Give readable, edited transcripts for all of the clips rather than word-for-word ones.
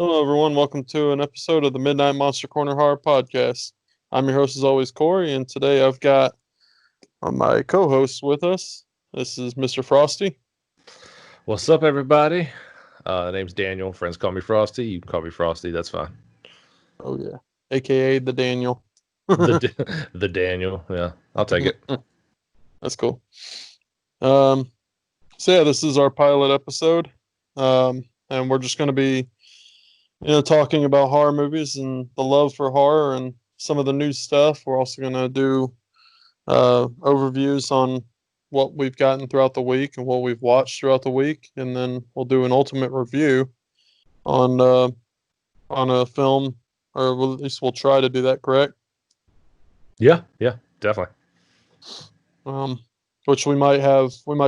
Hello, everyone. Welcome to an episode of the Midnight Monster Corner Horror Podcast. I'm your host, as always, Corey, and today I've got my co-host with us. This is Mr. Frosty. What's up, everybody? Name's Daniel. Friends call me Frosty. You can call me Frosty. That's fine. Oh yeah, aka the Daniel. The Daniel. Yeah, I'll take it. That's cool. Um, so yeah, this is our pilot episode, and we're just going to be, talking about horror movies and the love for horror and some of the new stuff. We're also going to do overviews on what we've gotten throughout the week and what we've watched throughout the week, and then we'll do an ultimate review on a film, or at least we'll try to do that. Correct? Yeah, definitely. Um, which we might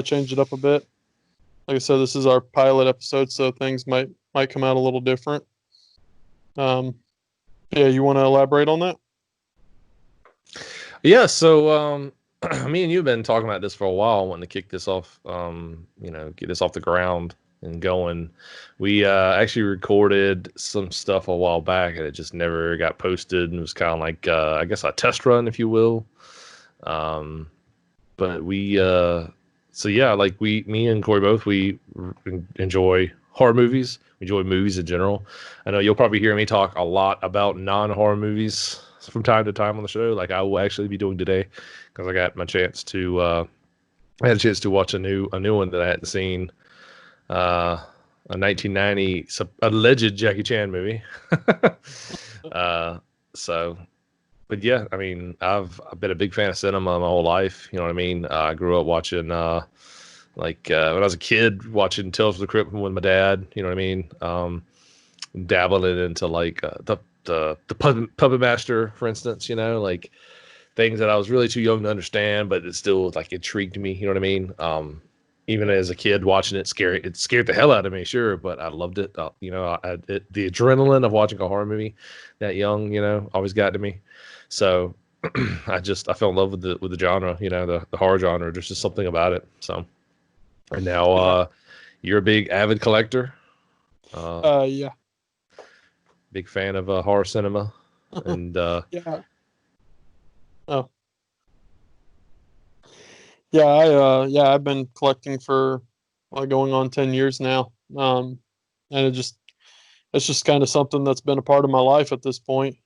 change it up a bit. Like I said, this is our pilot episode, so things might come out a little different. Yeah, you want to elaborate on that? Yeah. So, me and you have been talking about this for a while, wanting to kick this off. Get this off the ground and going. We actually recorded some stuff a while back, and it just never got posted. And it was kind of like, I guess, a test run, if you will. But so yeah, like me and Corey both, we enjoy horror movies. We enjoy movies in general. I know you'll probably hear me talk a lot about non-horror movies from time to time on the show, like I will actually be doing today, because I got my chance to, I had a chance to watch a new one that I hadn't seen, a 1990 alleged Jackie Chan movie. uh, so but yeah, I mean, I've been a big fan of cinema my whole life. You know what I mean? I grew up watching, when I was a kid, watching Tales from the Crypt with my dad. You know what I mean? Dabbling into like the Puppet Master, for instance. You know, like things that I was really too young to understand, but it still like intrigued me. You know what I mean? Even as a kid watching it, it scared the hell out of me, sure, but I loved it. The adrenaline of watching a horror movie that young, always got to me. So I fell in love with the genre, the horror genre. There's just something about it. So, and now Yeah. you're a big avid collector, uh, Yeah. big fan of horror cinema, and Yeah. Oh, yeah. I've been collecting for going on 10 years now. And it's just kind of something that's been a part of my life at this point.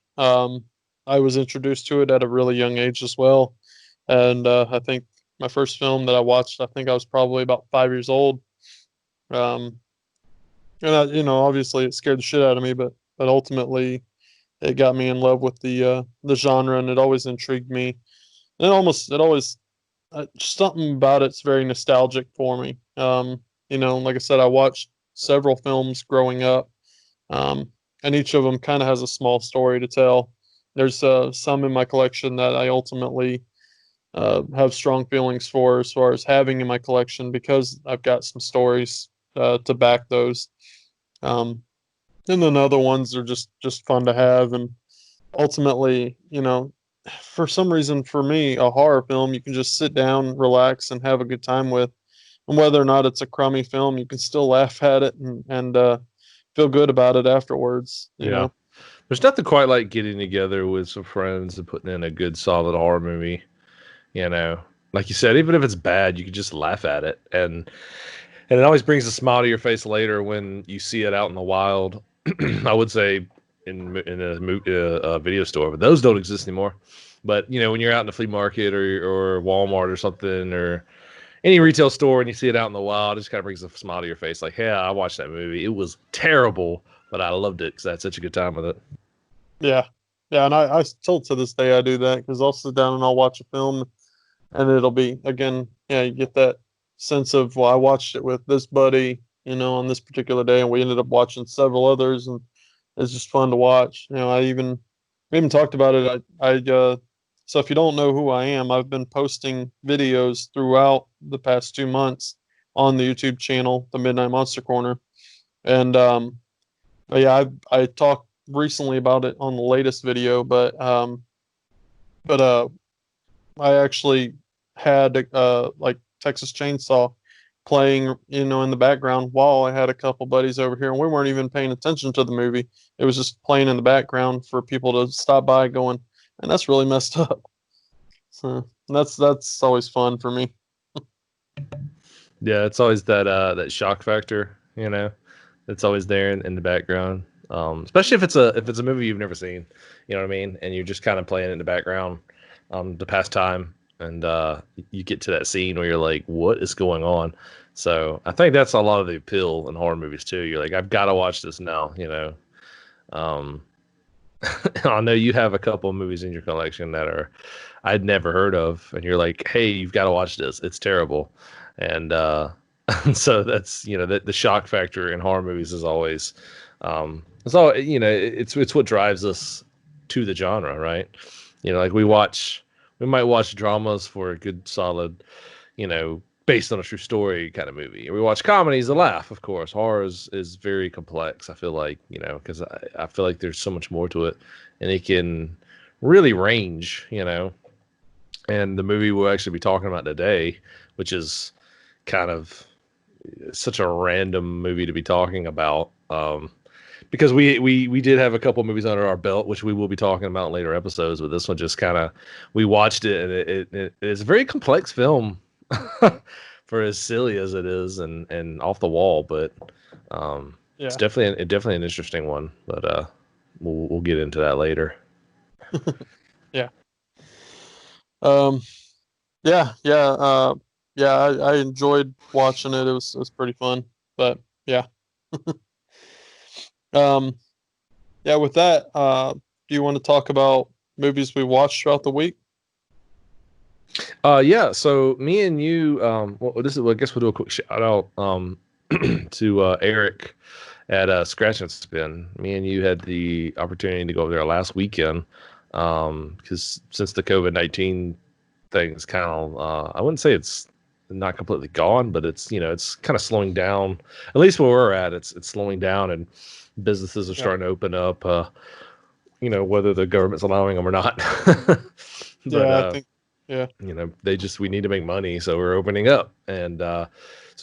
I was introduced to it at a really young age as well, and I think my first film that I watched, I think I was probably about 5 years old. Um, and obviously it scared the shit out of me, but ultimately it got me in love with the genre, and it always intrigued me. And it always just something about it's very nostalgic for me. Like I said, I watched several films growing up, and each of them kind of has a small story to tell. There's some in my collection that I ultimately have strong feelings for, as far as having in my collection, because I've got some stories to back those. Um, and then other ones are just fun to have, and ultimately, for some reason, for me, a horror film you can just sit down, relax, and have a good time with. And whether or not it's a crummy film, you can still laugh at it and feel good about it afterwards. yeah, there's nothing quite like getting together with some friends and putting in a good solid horror movie. You know, like you said, even if it's bad, you can just laugh at it, and it always brings a smile to your face later when you see it out in the wild. I would say in a video store, but those don't exist anymore. But when you're out in the flea market or Walmart or something, or any retail store, and you see it out in the wild, it just kind of brings a smile to your face. Like, yeah, I watched that movie. It was terrible, but I loved it because I had such a good time with it. Yeah, yeah, and I still to this day I do that, because I'll sit down and I'll watch a film, and it'll be, again, yeah, you get that sense of, well, I watched it with this buddy, on this particular day, and we ended up watching several others, and it's just fun to watch. We even talked about it. So if you don't know who I am, I've been posting videos throughout the past 2 months on the YouTube channel, the Midnight Monster Corner, and but yeah, I talked recently about it on the latest video, but I actually had like Texas Chainsaw playing, in the background while I had a couple buddies over here, and we weren't even paying attention to the movie. It was just playing in the background for people to stop by going, and that's really messed up. So that's always fun for me. Yeah, it's always that shock factor, it's always there in the background. Especially if it's a movie you've never seen, you know what I mean, and you're just kind of playing it in the background, to pass time, and you get to that scene where you're like, what is going on? So I think that's a lot of the appeal in horror movies too. You're like, I've got to watch this now. Um, I know you have a couple of movies in your collection that I'd never heard of, and you're like, hey, you've got to watch this. It's terrible, and so that's the shock factor in horror movies is always it's all it's what drives us to the genre, right? Like we might watch dramas for a good solid, based on a true story kind of movie. We watch comedies to laugh, of course. Horror is very complex. I feel like, because I feel like there's so much more to it, and it can really range. And the movie we'll actually be talking about today, which is kind of such a random movie to be talking about, because we did have a couple movies under our belt, which we will be talking about in later episodes. But this one just kind of, we watched it, and it is a very complex film for as silly as it is and off the wall. But it's Yeah. definitely an interesting one. But we'll get into that later. Yeah. Um, yeah. I enjoyed watching it. It was pretty fun. But yeah. Um, yeah. With that, do you want to talk about movies we watched throughout the week? Yeah. So me and you, I guess we'll do a quick shout out to Eric at Scratch and Spin. Me and you had the opportunity to go over there last weekend, because since the COVID-19 thing is kind of, I wouldn't say it's not completely gone, but it's kind of slowing down. At least where we're at, it's slowing down, and businesses are Yeah. starting to open up. Whether the government's allowing them or not. But Yeah. I think. Yeah. we need to make money, so we're opening up. And so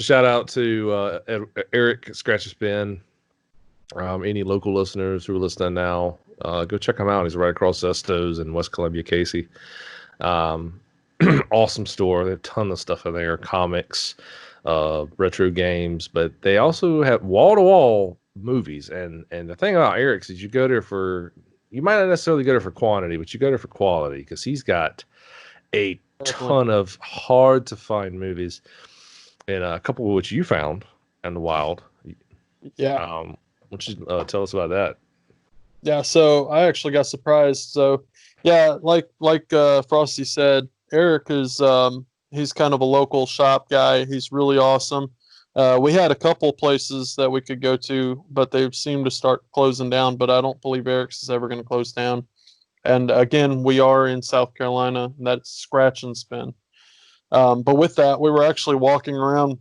shout out to Eric Scratch and Spin. Any local listeners who are listening now, go check him out. He's right across Estos in West Columbia, Casey. Awesome store. They have a ton of stuff in there, comics, retro games, but they also have wall to wall movies. And the thing about Eric's is you might not necessarily go there for quantity, but you go there for quality, because he's got a Definitely. ton of hard to find movies, and a couple of which you found in the wild. Yeah. Why don't you tell us about that? Yeah, so I actually got surprised. So yeah, like Frosty said, Eric is he's kind of a local shop guy. He's really awesome. We had a couple places that we could go to, but they seem to start closing down. But I don't believe Eric's is ever going to close down. And again, we are in South Carolina, and that's Scratch and Spin. But with that, we were actually walking around,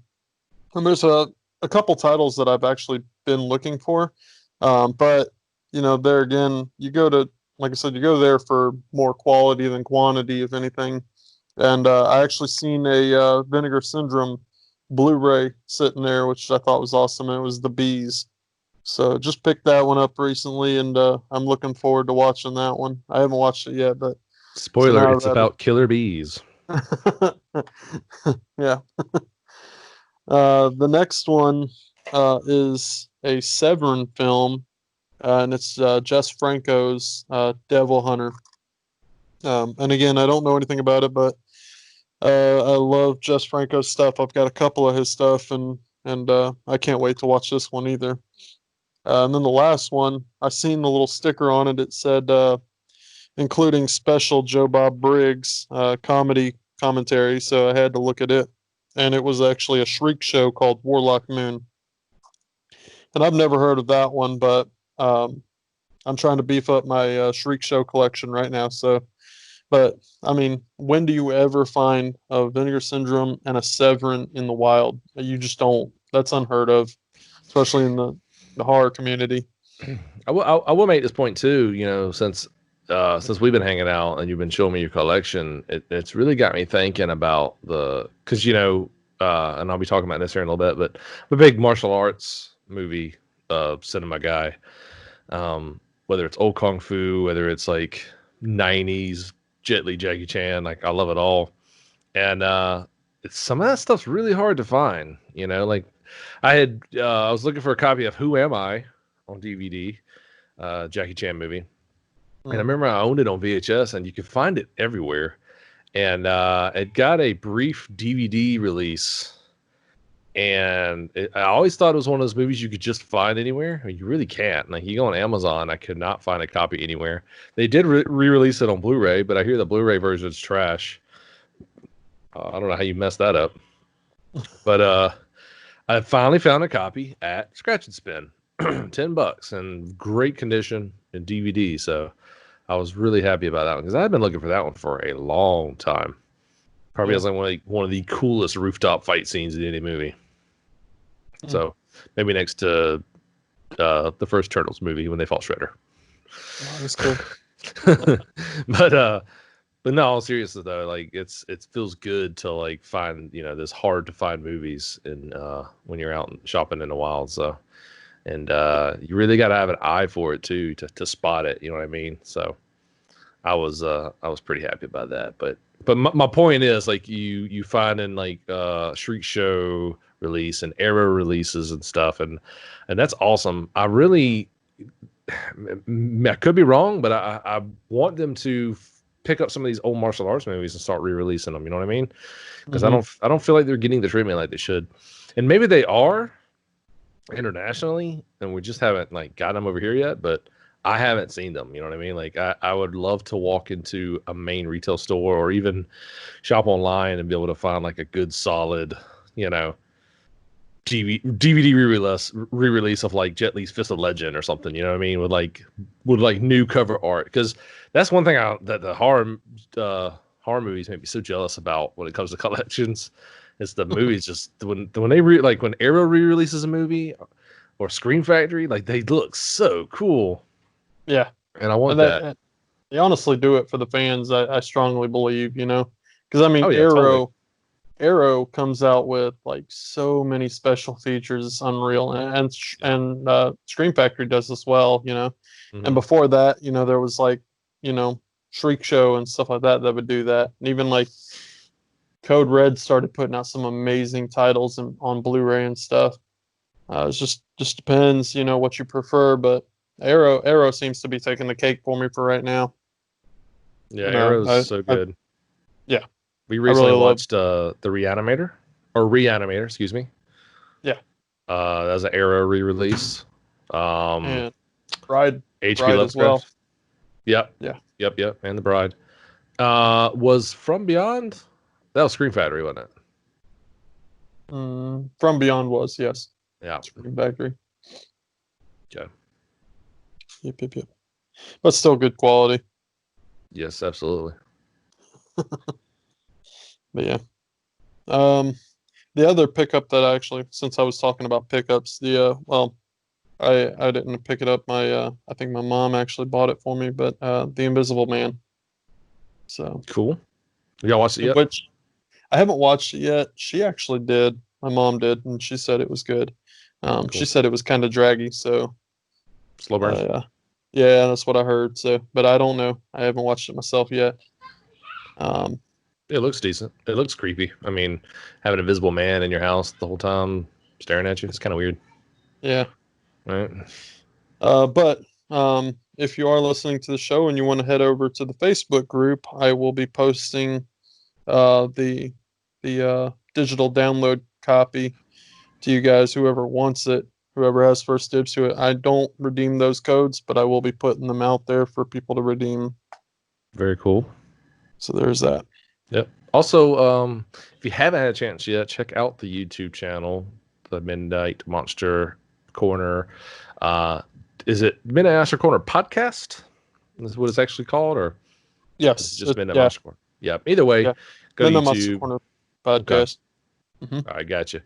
and there's a couple titles that I've actually been looking for. But there again, you go to, like I said, you go there for more quality than quantity, if anything. And I actually seen a Vinegar Syndrome Blu-ray sitting there, which I thought was awesome. And it was The Bees. So just picked that one up recently, and I'm looking forward to watching that one. I haven't watched it yet, but so Spoiler, now it's about killer bees. yeah. The next one is a Severin film, and it's Jess Franco's Devil Hunter. And again, I don't know anything about it, but I love Jess Franco's stuff. I've got a couple of his stuff, and I can't wait to watch this one either. And then the last one, I seen the little sticker on it. It said including special Joe Bob Briggs comedy commentary, so I had to look at it. And it was actually a Shriek show called Warlock Moon. And I've never heard of that one, but I'm trying to beef up my Shriek show collection right now. So, but I mean, when do you ever find a Vinegar Syndrome and a Severin in the wild? You just don't. That's unheard of, especially in the horror community. I will make this point too. Since we've been hanging out and you've been showing me your collection, it's really got me thinking about because and I'll be talking about this here in a little bit, but I'm a big martial arts movie cinema guy. Whether it's old kung fu, whether it's like 90s Jet Li, Jackie Chan, like I love it all. And some of that stuff's really hard to find. Like I was looking for a copy of Who Am I on DVD, Jackie Chan movie, and I Mm. remember I owned it on VHS, and you could find it everywhere. And it got a brief DVD release. And I always thought it was one of those movies you could just find anywhere. I mean, you really can't. Like, you go on Amazon, I could not find a copy anywhere. They did re-release it on Blu-ray, but I hear the Blu-ray version is trash. I don't know how you messed that up. But I finally found a copy at Scratch and Spin, $10 in great condition in DVD. So I was really happy about that one because I had been looking for that one for a long time. Probably has like one of the coolest rooftop fight scenes in any movie. So maybe next to the first Turtles movie when they fought Shredder. Oh, that's cool. But no, all seriously though, like it feels good to like find this hard to find movies in when you're out shopping in the wild. So and you really got to have an eye for it too to spot it. You know what I mean? So I was pretty happy about that. But my point is, like, you find in like Shriek Show release and Arrow releases and stuff, and that's awesome. I could be wrong, but I want them to pick up some of these old martial arts movies and start re-releasing them. You know what I mean? Because I don't feel like they're getting the treatment like they should, and maybe they are internationally, and we just haven't like got them over here yet. But I haven't seen them. You know what I mean? Like I would love to walk into a main retail store or even shop online and be able to find like a good solid, DVD re-release of like Jet Li's Fist of Legend or something. You know what I mean? With like new cover art, because that's one thing that the horror movies make me so jealous about when it comes to collections. Is the movies just when they when Arrow re-releases a movie or Scream Factory, like they look so cool. Yeah, And I want that. They honestly do it for the fans. I strongly believe, because I mean, Oh yeah, totally. Arrow comes out with like so many special features. It's unreal, and Scream Factory does as well, And before that, there was like, Shriek Show and stuff like that would do that, and even like Code Red started putting out some amazing titles on Blu-ray and stuff. It just depends, what you prefer, but Arrow seems to be taking the cake for me for right now. Yeah, And, Arrow's so good. Yeah, we recently watched the Reanimator, excuse me. Yeah, that was an Arrow re-release. And Bride H.P. as well. Lovecraft. Yep. Yeah. Yep. And The Bride. Was From Beyond? That was Scream Factory, wasn't it? From Beyond was, yes. Yeah. Scream Factory. Okay. Yep. But still good quality. Yes, absolutely. But yeah. The other pickup that since I was talking about pickups, I didn't pick it up. I think my mom actually bought it for me, but The Invisible Man. So cool. Y'all watched it yet? Which I haven't watched it yet. She actually did. My mom did, and she said it was good. Cool. She said it was kind of draggy, so slow burn. Yeah, that's what I heard. So, but I don't know. I haven't watched it myself yet. It looks decent. It looks creepy. I mean, having an invisible man in your house the whole time staring at you, it's kind of weird. Yeah. Right. But if you are listening to the show and you want to head over to the Facebook group, I will be posting the digital download copy to you guys, whoever wants it, whoever has first dibs to it. I don't redeem those codes, but I will be putting them out there for people to redeem. Very cool. So there's that. Yep. Also, if you haven't had a chance yet, check out the YouTube channel, the Midnight Monster Corner. Is it Midnight Monster Corner Podcast? Is what it's actually called, or yes, just Midnight Monster Corner? Yeah. Either way, go to YouTube. Corner Podcast. Okay. I got you.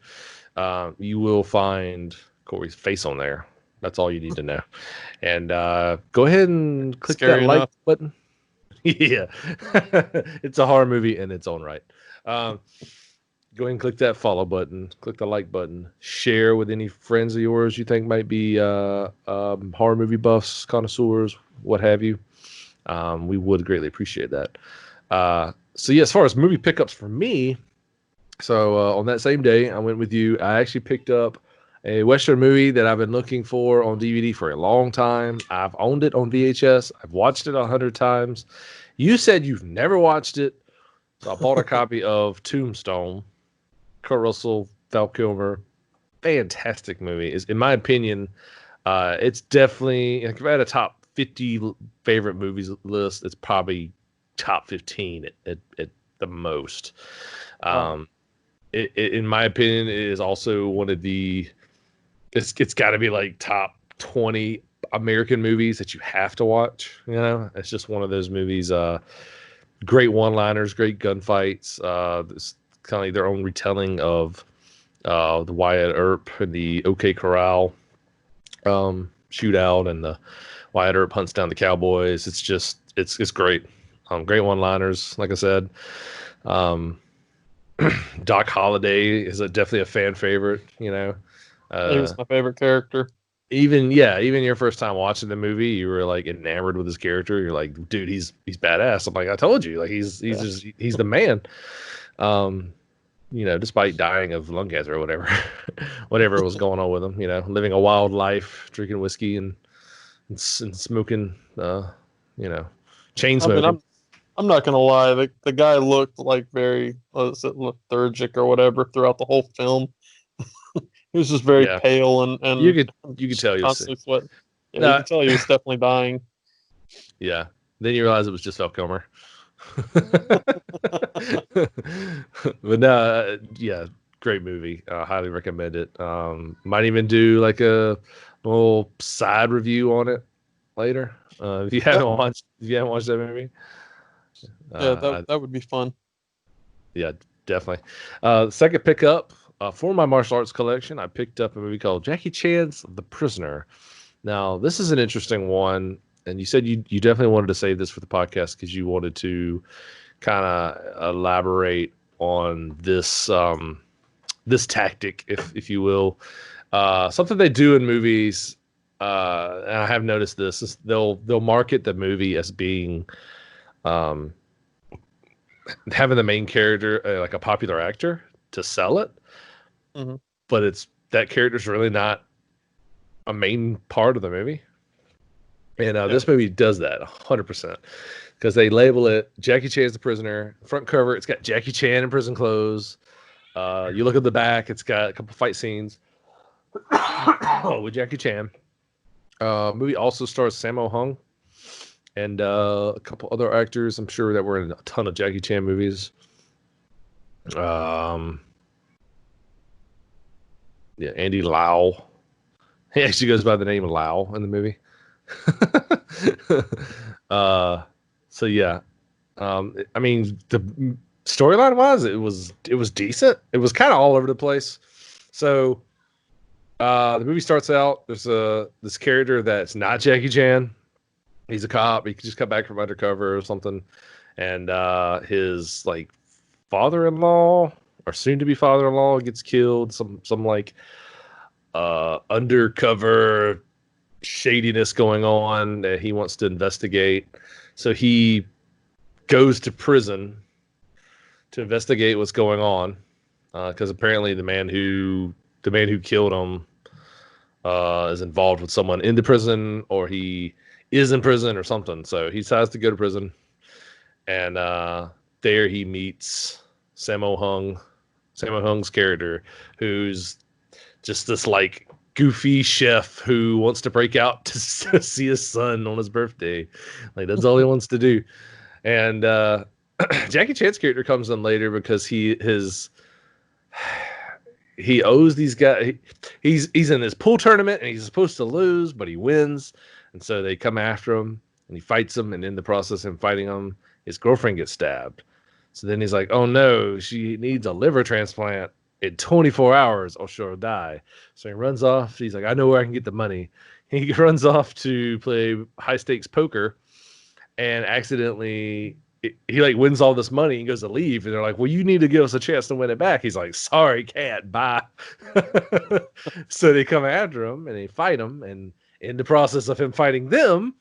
You will find Corey's face on there. That's all you need to know. And go ahead and click that like button. Yeah. It's a horror movie in its own right. Go ahead and click that follow button. Click the like button. Share with any friends of yours you think might be horror movie buffs, connoisseurs, what have you. We would greatly appreciate that. So yeah, as far as movie pickups for me, so on that same day, I went with you. I actually picked up a Western movie that I've been looking for on DVD for a long time. I've owned it on VHS. I've watched it 100 times. You said you've never watched it, so I bought a copy of Tombstone. Kurt Russell, Val Kilmer, fantastic movie. Is in my opinion, it's definitely, like, if I had a top 50 favorite movies list, it's probably top 15 at the most. In my opinion, it is also one of the. It's got to be like top 20 American movies that you have to watch. You know, it's just one of those movies. Great one-liners, great gunfights. It's kind of like their own retelling of the Wyatt Earp and the OK Corral shootout, and the Wyatt Earp hunts down the cowboys. It's just it's great. Great one-liners, like I said. Doc Holliday is definitely a fan favorite. You know, He was my favorite character. even your first time watching the movie, you were like enamored with his character. You're like, dude, he's badass. I'm like, I told you, like he's the man. You know, despite dying of lung cancer or whatever was going on with him, you know, living a wild life, drinking whiskey and smoking, you know, chain I mean, smoking. I'm not gonna lie. The guy looked like very, lethargic or whatever throughout the whole film. He was just very Yeah, pale and you could tell he was sick. constantly sweating. Yeah, you No, could tell he was definitely dying. yeah. Then you realize it was just Val Kilmer. But no, yeah, great movie. Highly recommend it. Might even do like a little side review on it later. If you haven't watched that movie, Yeah, uh, that would be fun. yeah, definitely. Second pickup for my martial arts collection, I picked up a movie called Jackie Chan's The Prisoner. Now, this is an interesting one, and you said you definitely wanted to save this for the podcast because you wanted to kind of elaborate on this this tactic, if you will. Something they do in movies, and I have noticed this, is they'll market the movie as being having the main character like a popular actor to sell it, Hmm. but it's that character's really not a main part of the movie. And Yeah. this movie does that 100% because they label it Jackie Chan's The Prisoner. Front cover, it's got Jackie Chan in prison clothes. You look at the back, it's got a couple fight scenes with Jackie Chan. Movie also stars Sammo Hung and a couple other actors, I'm sure, that were in a ton of Jackie Chan movies. Yeah, Andy Lau. He actually goes by the name of Lau in the movie. So yeah, I mean, the storyline wise, it was decent. It was kind of all over the place. So the movie starts out, there's this character that's not Jackie Chan. He's a cop. He just got back from undercover or something, and his like father-in-law or soon-to-be father-in-law gets killed. Some like undercover shadiness going on that he wants to investigate. So he goes to prison to investigate what's going on, because apparently the man who killed him is involved with someone in the prison, or he is in prison or something. So he decides to go to prison, and there he meets Sammo Hung's character, who's just this like goofy chef who wants to break out to see his son on his birthday. Like that's all he wants to do. And Jackie Chan's character comes in later because he owes these guys. He's in this pool tournament and he's supposed to lose, but he wins, and so they come after him and he fights them. And in the process of him fighting him, his girlfriend gets stabbed. So then he's like, "Oh no, she needs a liver transplant in 24 hours, or she'll die." So he runs off. He's like, "I know where I can get the money." He runs off to play high stakes poker, and accidentally he like wins all this money and goes to leave, and they're like, well, you need to give us a chance to win it back. He's like, sorry, can't, bye. So they come after him and they fight him, and in the process of him fighting them,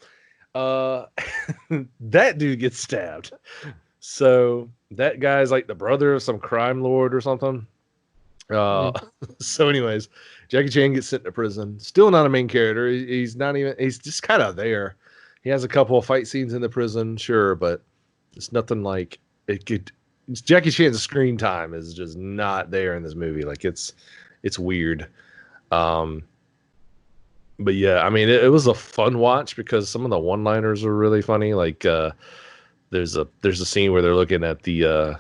that dude gets stabbed. So that guy's like the brother of some crime lord or something. So anyways, Jackie Chan gets sent to prison. Still not a main character. He's not even, he's just kind of there. He has a couple of fight scenes in the prison, sure, but it's nothing like it could. Jackie Chan's screen time is just not there in this movie. Like it's weird. But yeah, I mean, it was a fun watch because some of the one-liners are really funny. Like there's a scene where they're looking at the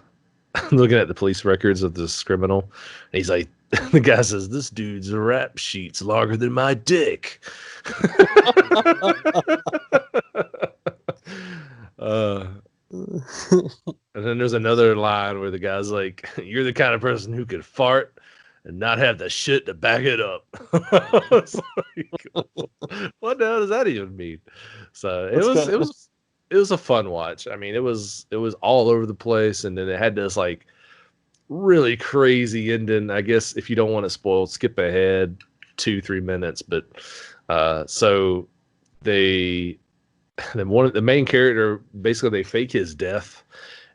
police records of this criminal, and he's like, the guy says, "This dude's rap sheet's longer than my dick." And then there's another line where the guy's like, "You're the kind of person who could fart and not have the shit to back it up." It's like, what the hell does that even mean? So it was a fun watch. I mean, it was all over the place, and then it had this like really crazy ending. I guess if you don't want it spoiled, skip ahead 2-3 minutes. But so then the main character, basically they fake his death,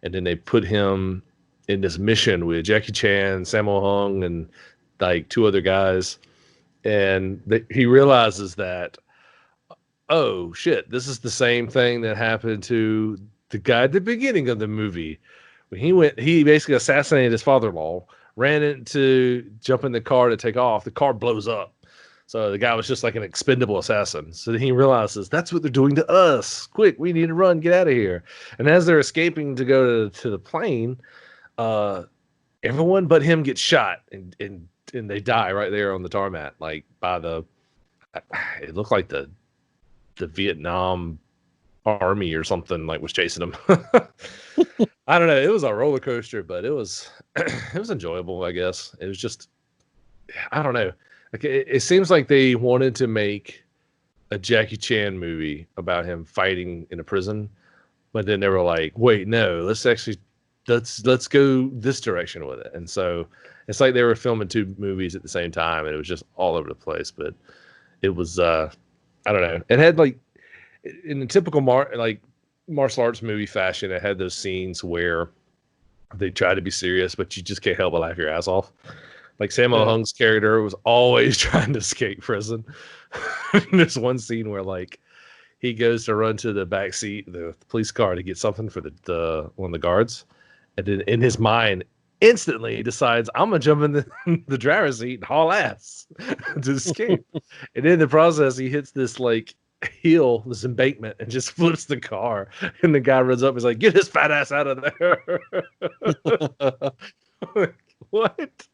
and then they put him in this mission with Jackie Chan, Sammo Hung, and like 2 other guys, and he realizes that, oh shit, this is the same thing that happened to the guy at the beginning of the movie. When he basically assassinated his father-in-law, ran into jump in the car to take off. The car blows up. So the guy was just like an expendable assassin. So then he realizes that's what they're doing to us. Quick, we need to run, get out of here. And as they're escaping to go to the plane, everyone but him gets shot, and they die right there on the tarmac, like by it looked like the Vietnam Army or something, like was chasing him. I don't know. It was a roller coaster, but it was it was enjoyable, I guess. It was just, I don't know. Like it seems like they wanted to make a Jackie Chan movie about him fighting in a prison, but then they were like, wait, no, let's go this direction with it. And so it's like they were filming 2 movies at the same time, and it was just all over the place. But it was I don't know. It had like, in the typical martial arts movie fashion, it had those scenes where they try to be serious, but you just can't help but laugh your ass off. Like Sammo Hung's character was always trying to escape prison. There's one scene where like he goes to run to the back seat of the police car to get something for the one of the guards, and then in his mind instantly he decides, I'm gonna jump in the driver's seat and haul ass to escape. And in the process he hits this like hill, this embankment, and just flips the car, and the guy runs up and is like, get his fat ass out of there. What?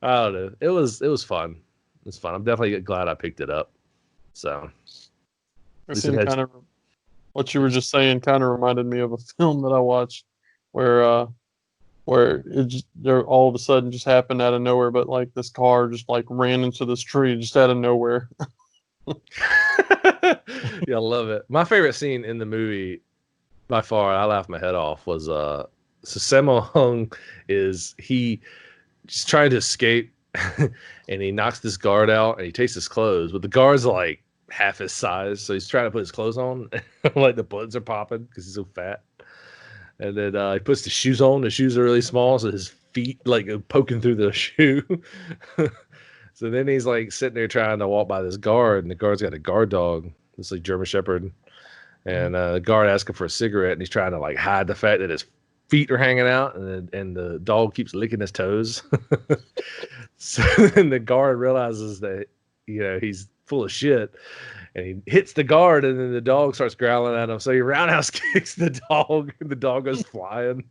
I don't know. It was fun. It's fun. I'm definitely glad I picked it up. So kind of what you were just saying kind of reminded me of a film that I watched where they're all of a sudden just happened out of nowhere, but like this car just like ran into this tree just out of nowhere. Yeah, I love it. My favorite scene in the movie, by far, I laughed my head off, was so Sammo Hung he's trying to escape, and he knocks this guard out, and he takes his clothes, but the guard's like half his size, so he's trying to put his clothes on, like the buttons are popping because he's so fat. And then he puts the shoes on. The shoes are really small, so his feet like are poking through the shoe. So then he's like sitting there trying to walk by this guard, and the guard's got a guard dog. It's like German Shepherd. And the guard asks him for a cigarette, and he's trying to like hide the fact that his feet are hanging out, and the dog keeps licking his toes. So then the guard realizes that, he's full of shit, and he hits the guard, and then the dog starts growling at him. So he roundhouse kicks the dog, and the dog goes flying.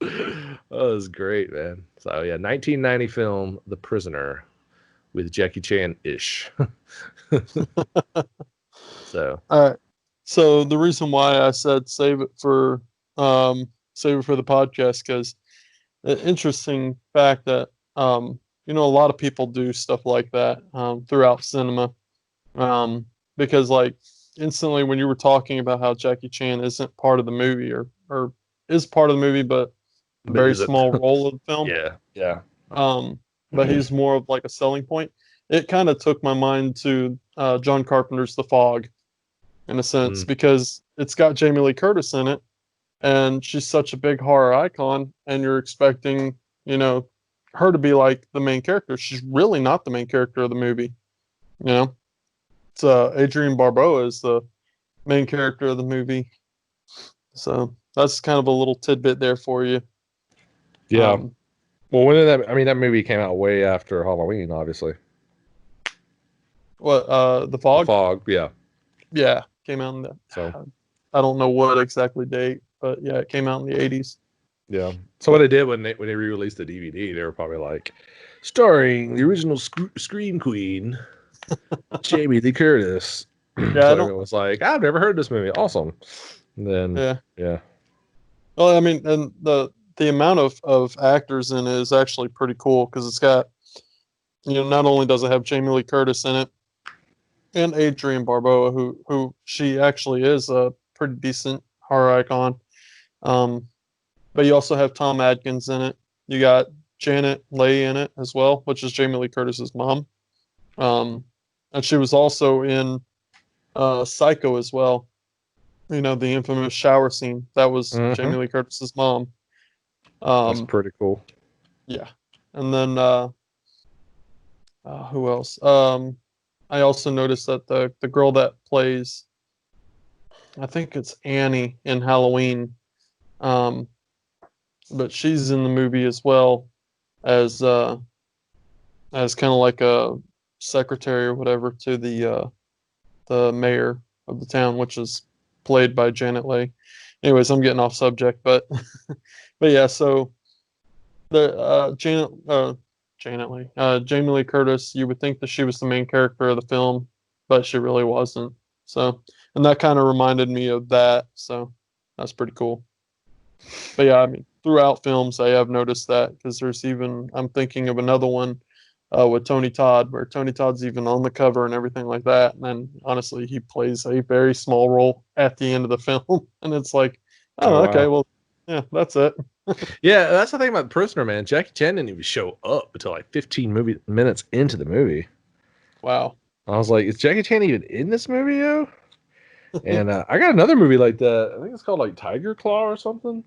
Oh, it was great, man. So yeah, 1990 film, The Prisoner, with Jackie Chan-ish. So All right. So the reason why I said save it for the podcast, because the interesting fact that a lot of people do stuff like that throughout cinema, because like instantly when you were talking about how Jackie Chan isn't part of the movie or or is part of the movie, but a But very is it? small role of the film. Yeah, yeah. But he's more of like a selling point. It kind of took my mind to John Carpenter's The Fog in a sense Mm, because it's got Jamie Lee Curtis in it, and she's such a big horror icon, and you're expecting, you know, her to be like the main character. She's really not the main character of the movie. You know, it's Adrienne Barbeau is the main character of the movie. So that's kind of a little tidbit there for you. yeah. Um, Well, when did that? I mean, that movie came out way after Halloween, obviously. what The The Fog? Fog, yeah. Yeah, came out in the So I don't know what exactly date, but yeah, it came out in the 80s. yeah. So what they did when they re-released the DVD, they were probably like, starring the original Scream Queen, Jamie Lee Curtis. Yeah, I So don't. everyone was like, I've never heard this movie. Awesome. And then Yeah. yeah. Well, I mean, and the amount of actors in it is actually pretty cool because it's got, not only does it have Jamie Lee Curtis in it and Adrienne Barbeau, who she actually is a pretty decent horror icon. Um, but you also have Tom Adkins in it. You got Janet Leigh in it as well, which is Jamie Lee Curtis's mom. And she was also in Psycho as well. The infamous shower scene. That was Hmm. Jamie Lee Curtis's mom. That's Um, pretty cool. yeah. And then who else? I also noticed that the girl that plays, I think it's Annie in Halloween, um, but she's in the movie as well as kind of like a secretary or whatever to the mayor of the town, which is played by Janet Leigh. Anyways, I'm getting off subject, but but yeah, so the Janet Leigh, Jamie Lee Curtis, you would think that she was the main character of the film, but she really wasn't. So, and that kind of reminded me of that. So that's pretty cool. But yeah, I mean, throughout films, I have noticed that because I'm thinking of another one with Tony Todd, where Tony Todd's even on the cover and everything like that. And then honestly, he plays a very small role at the end of the film. And it's like, Oh oh, okay, wow. well, yeah, that's it. Yeah, that's the thing about the Prisoner, man. Jackie Chan didn't even show up until like 15 minutes into the movie. Wow. I was like, is Jackie Chan even in this movie, yo? And I got another movie like that. I think it's called like Tiger Claw or something.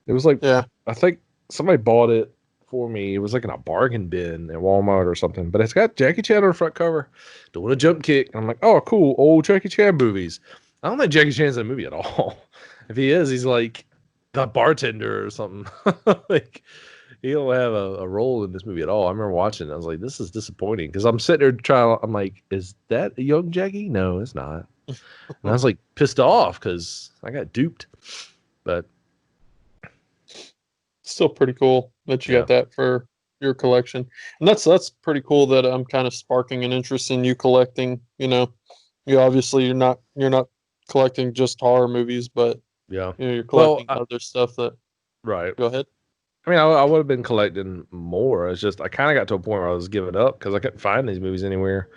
It was like, Yeah. I think somebody bought it for me. It was like in a bargain bin at Walmart or something. But it's got Jackie Chan on the front cover doing a jump kick. I'm like, oh, cool, old Jackie Chan movies. I don't think Jackie Chan's in the movie at all. If he is, he's like the bartender or something. Like he don't have a role in this movie at all. I remember watching it. I was like, this is disappointing because I'm sitting there trying. I'm like, is that a young Jackie? No, it's not. And I was like pissed off because I got duped. But Still pretty cool that you yeah, got that for your collection. And that's pretty cool that I'm kind of sparking an interest in you collecting, You obviously you're not collecting just horror movies, but yeah. you're Well, collecting other stuff that right. go ahead. I mean, I would have been collecting more. It's just I kind of got to a point where I was giving up because I couldn't find these movies anywhere.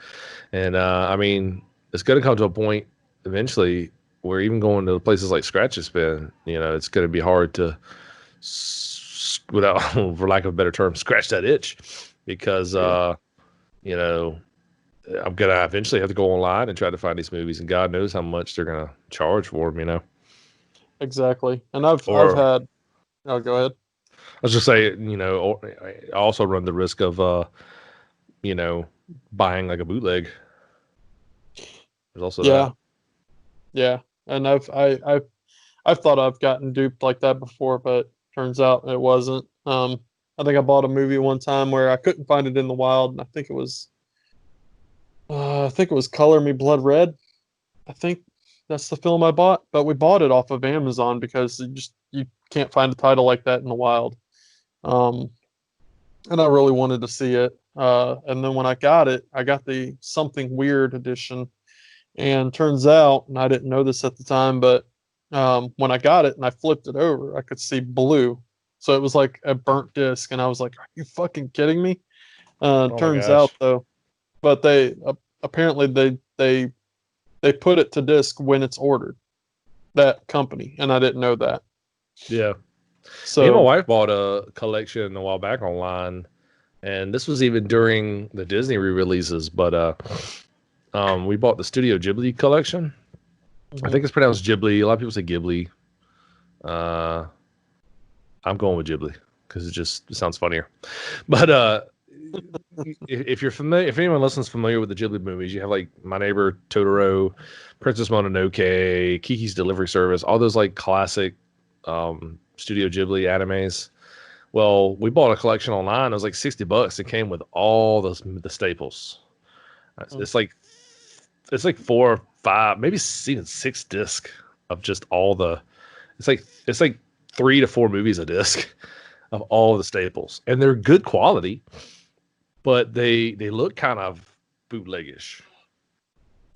And I mean, it's going to come to a point eventually where even going to places like Scratch and Spin, it's going to be hard to, without, for lack of a better term, scratch that itch because, Yeah, you know, I'm going to eventually have to go online and try to find these movies, and God knows how much they're going to charge for them. exactly. And I've Or had oh go ahead. let's just say, I also run the risk of, you know, buying like a bootleg. There's also that. Yeah, yeah. And I've thought I've gotten duped like that before, but turns out it wasn't. I think I bought a movie one time where I couldn't find it in the wild, and I think it was Color Me Blood Red. I think that's the film I bought, but we bought it off of Amazon because you can't find a title like that in the wild. Um, and I really wanted to see it. And then when I got it, I got the Something Weird edition, and turns out, and I didn't know this at the time, but when I got it and I flipped it over, I could see blue. So it was like a burnt disc, and I was like, "Are you fucking kidding me?" Oh my Turns out gosh. though, but they apparently they put it to disc when it's ordered, that company, and I didn't know that. Yeah. Me and my So, wife bought a collection a while back online, and this was even during the Disney re-releases. But we bought the Studio Ghibli collection. I mhm. think it's pronounced Ghibli. A lot of people say Ghibli. Uh, I'm going with Ghibli because it sounds funnier. But if you're familiar, if anyone listens familiar with the Ghibli movies, you have like My Neighbor Totoro, Princess Mononoke, Kiki's Delivery Service, all those like classic Studio Ghibli animes. Well, we bought a collection online. It was like $60. It came with all the staples. Mm. It's like 4 or 5, maybe even 6 disc of just all the. It's like 3 to 4 movies a disc of all the staples, and they're good quality, but they look kind of bootleggish.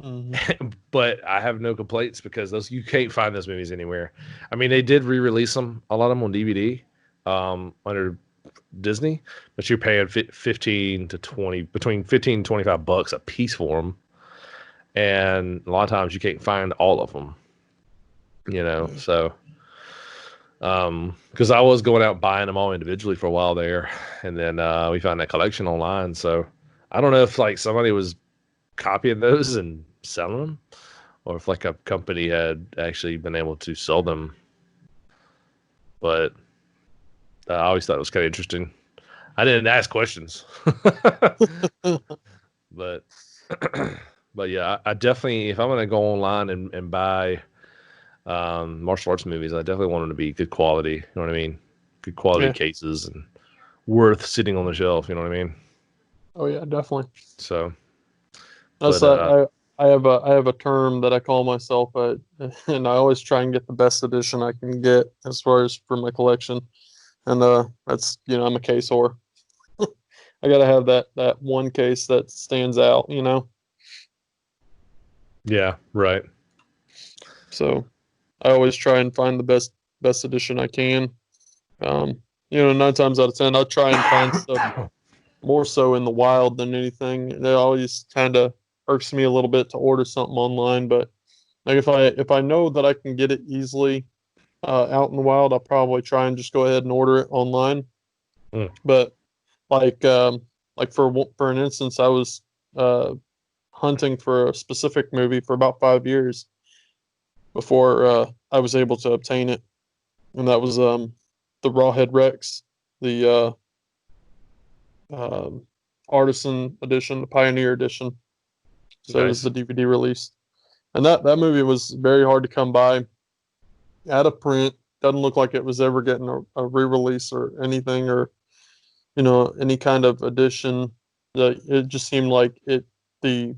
Mhm. But I have no complaints because those you can't find those movies anywhere. I mean, they did re-release them, a lot of them on DVD, under Disney, but you're paying 15 to 20, between 15 and $25 a piece for them, and a lot of times you can't find all of them. Yeah. So because I was going out buying them all individually for a while there, and then we found that collection online. So I don't know if like somebody was copying those and selling them, or if like a company had actually been able to sell them. But I always thought it was kind of interesting. I didn't ask questions, but but yeah, I definitely, if I'm gonna go online and buy martial arts movies, I definitely want them to be good quality. You know what I mean? Good quality Yeah. cases and worth sitting on the shelf. You know what I mean? Oh yeah, definitely. So, That's but I have a term that I call myself, and I always try and get the best edition I can get as far as for my collection. And that's I'm a case whore. I gotta have that one case that stands out, you know. yeah, right. So I always try and find the best edition I can. Um, 9 times out of ten, I'll try and find stuff more so in the wild than anything. It always kind of irks me a little bit to order something online, but like if I know that I can get it easily out in the wild, I'll probably try and just go ahead and order it online. Mm, But like for an instance, I was uh, hunting for a specific movie for about 5 years before I was able to obtain it, and that was the Rawhead Rex, the um, Artisan edition, the Pioneer edition. So it was nice. the DVD release, and that movie was very hard to come by. Out of print, doesn't look like it was ever getting a re-release or anything, or any kind of edition. It just seemed like the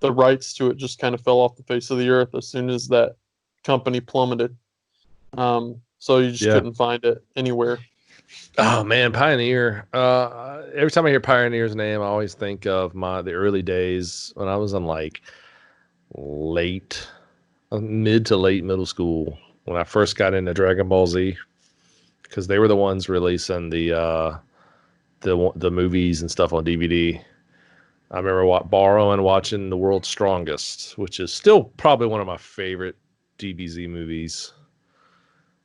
the rights to it just kind of fell off the face of the earth as soon as that company plummeted. So you just Yeah. couldn't find it anywhere. Oh man, Pioneer. Every time I hear Pioneer's name, I always think of the early days when I was in like late, mid to late middle school when I first got into Dragon Ball Z, because they were the ones releasing the movies and stuff on DVD. I remember borrowing, watching The World's Strongest, which is still probably one of my favorite DBZ movies.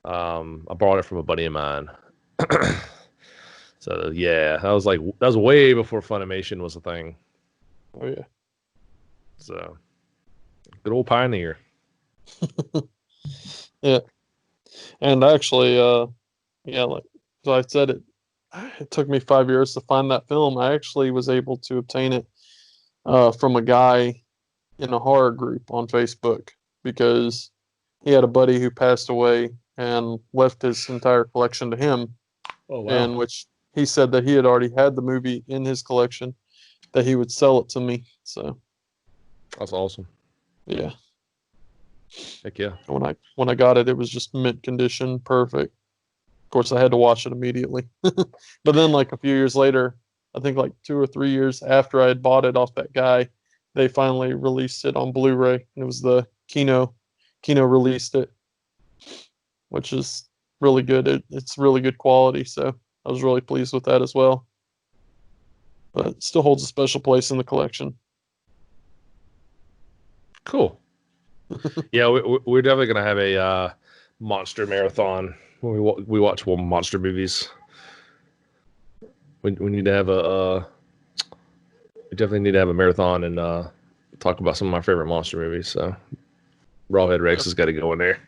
I borrowed it from a buddy of mine. So yeah, that was way before Funimation was a thing. Oh yeah. So good old Pioneer. Yeah. And actually, yeah, like so I said, it took me 5 years to find that film. I actually was able to obtain it from a guy in a horror group on Facebook because he had a buddy who passed away and left his entire collection to him, Oh wow, in which he said that he had already had the movie in his collection, that he would sell it to me. So that's awesome. yeah, Heck yeah. when I got it, it was just mint condition, perfect. Of course, I had to watch it immediately. But then, like a few years later, I think like 2 or 3 years after I had bought it off that guy, they finally released it on Blu-ray. And it was the Kino. Kino released it, which is really good. It's really good quality. So I was really pleased with that as well. But it still holds a special place in the collection. Cool. Yeah, we're definitely gonna have a monster marathon when we watch monster movies. We need to have we definitely need to have a marathon and talk about some of my favorite monster movies. So Rawhead Rex has got to go in there.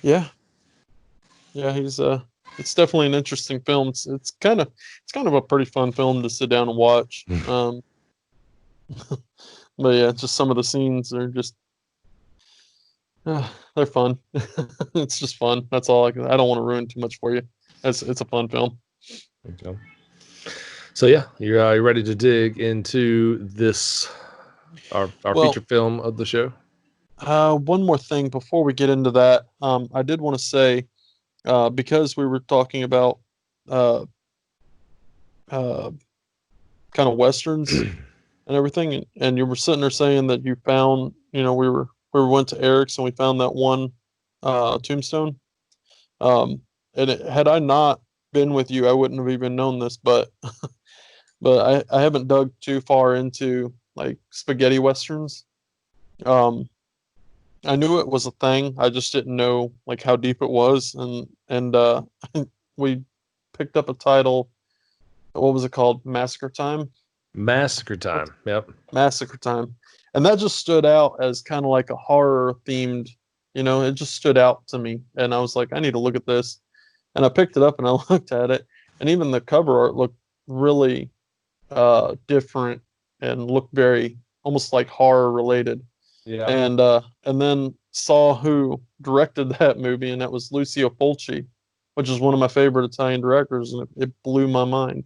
Yeah, yeah, he's it's definitely an interesting film. It's kind of a pretty fun film to sit down and watch. But yeah, just some of the scenes are just they're fun. It's just fun. That's all I don't want to ruin too much for you. It's a fun film. Okay. So yeah, you're ready to dig into this our Well, feature film of the show. one more thing before we get into that, I did want to say because we were talking about uh, uh, kind of westerns and everything, and you were sitting there saying that you found, we went to Eric's and we found that one tombstone. And had I not been with you, I wouldn't have even known this, but I haven't dug too far into like spaghetti westerns. Um, I knew it was a thing. I just didn't know like how deep it was, and we picked up a title. What was it called? Massacre Time. Massacre Time. Yep. Massacre Time, and that just stood out as kind of like a horror themed. It just stood out to me, and I was like, I need to look at this, and I picked it up and I looked at it, and even the cover art looked really different and looked very almost like horror related. Yeah. And then saw who directed that movie, and that was Lucio Fulci, which is one of my favorite Italian directors, and it blew my mind.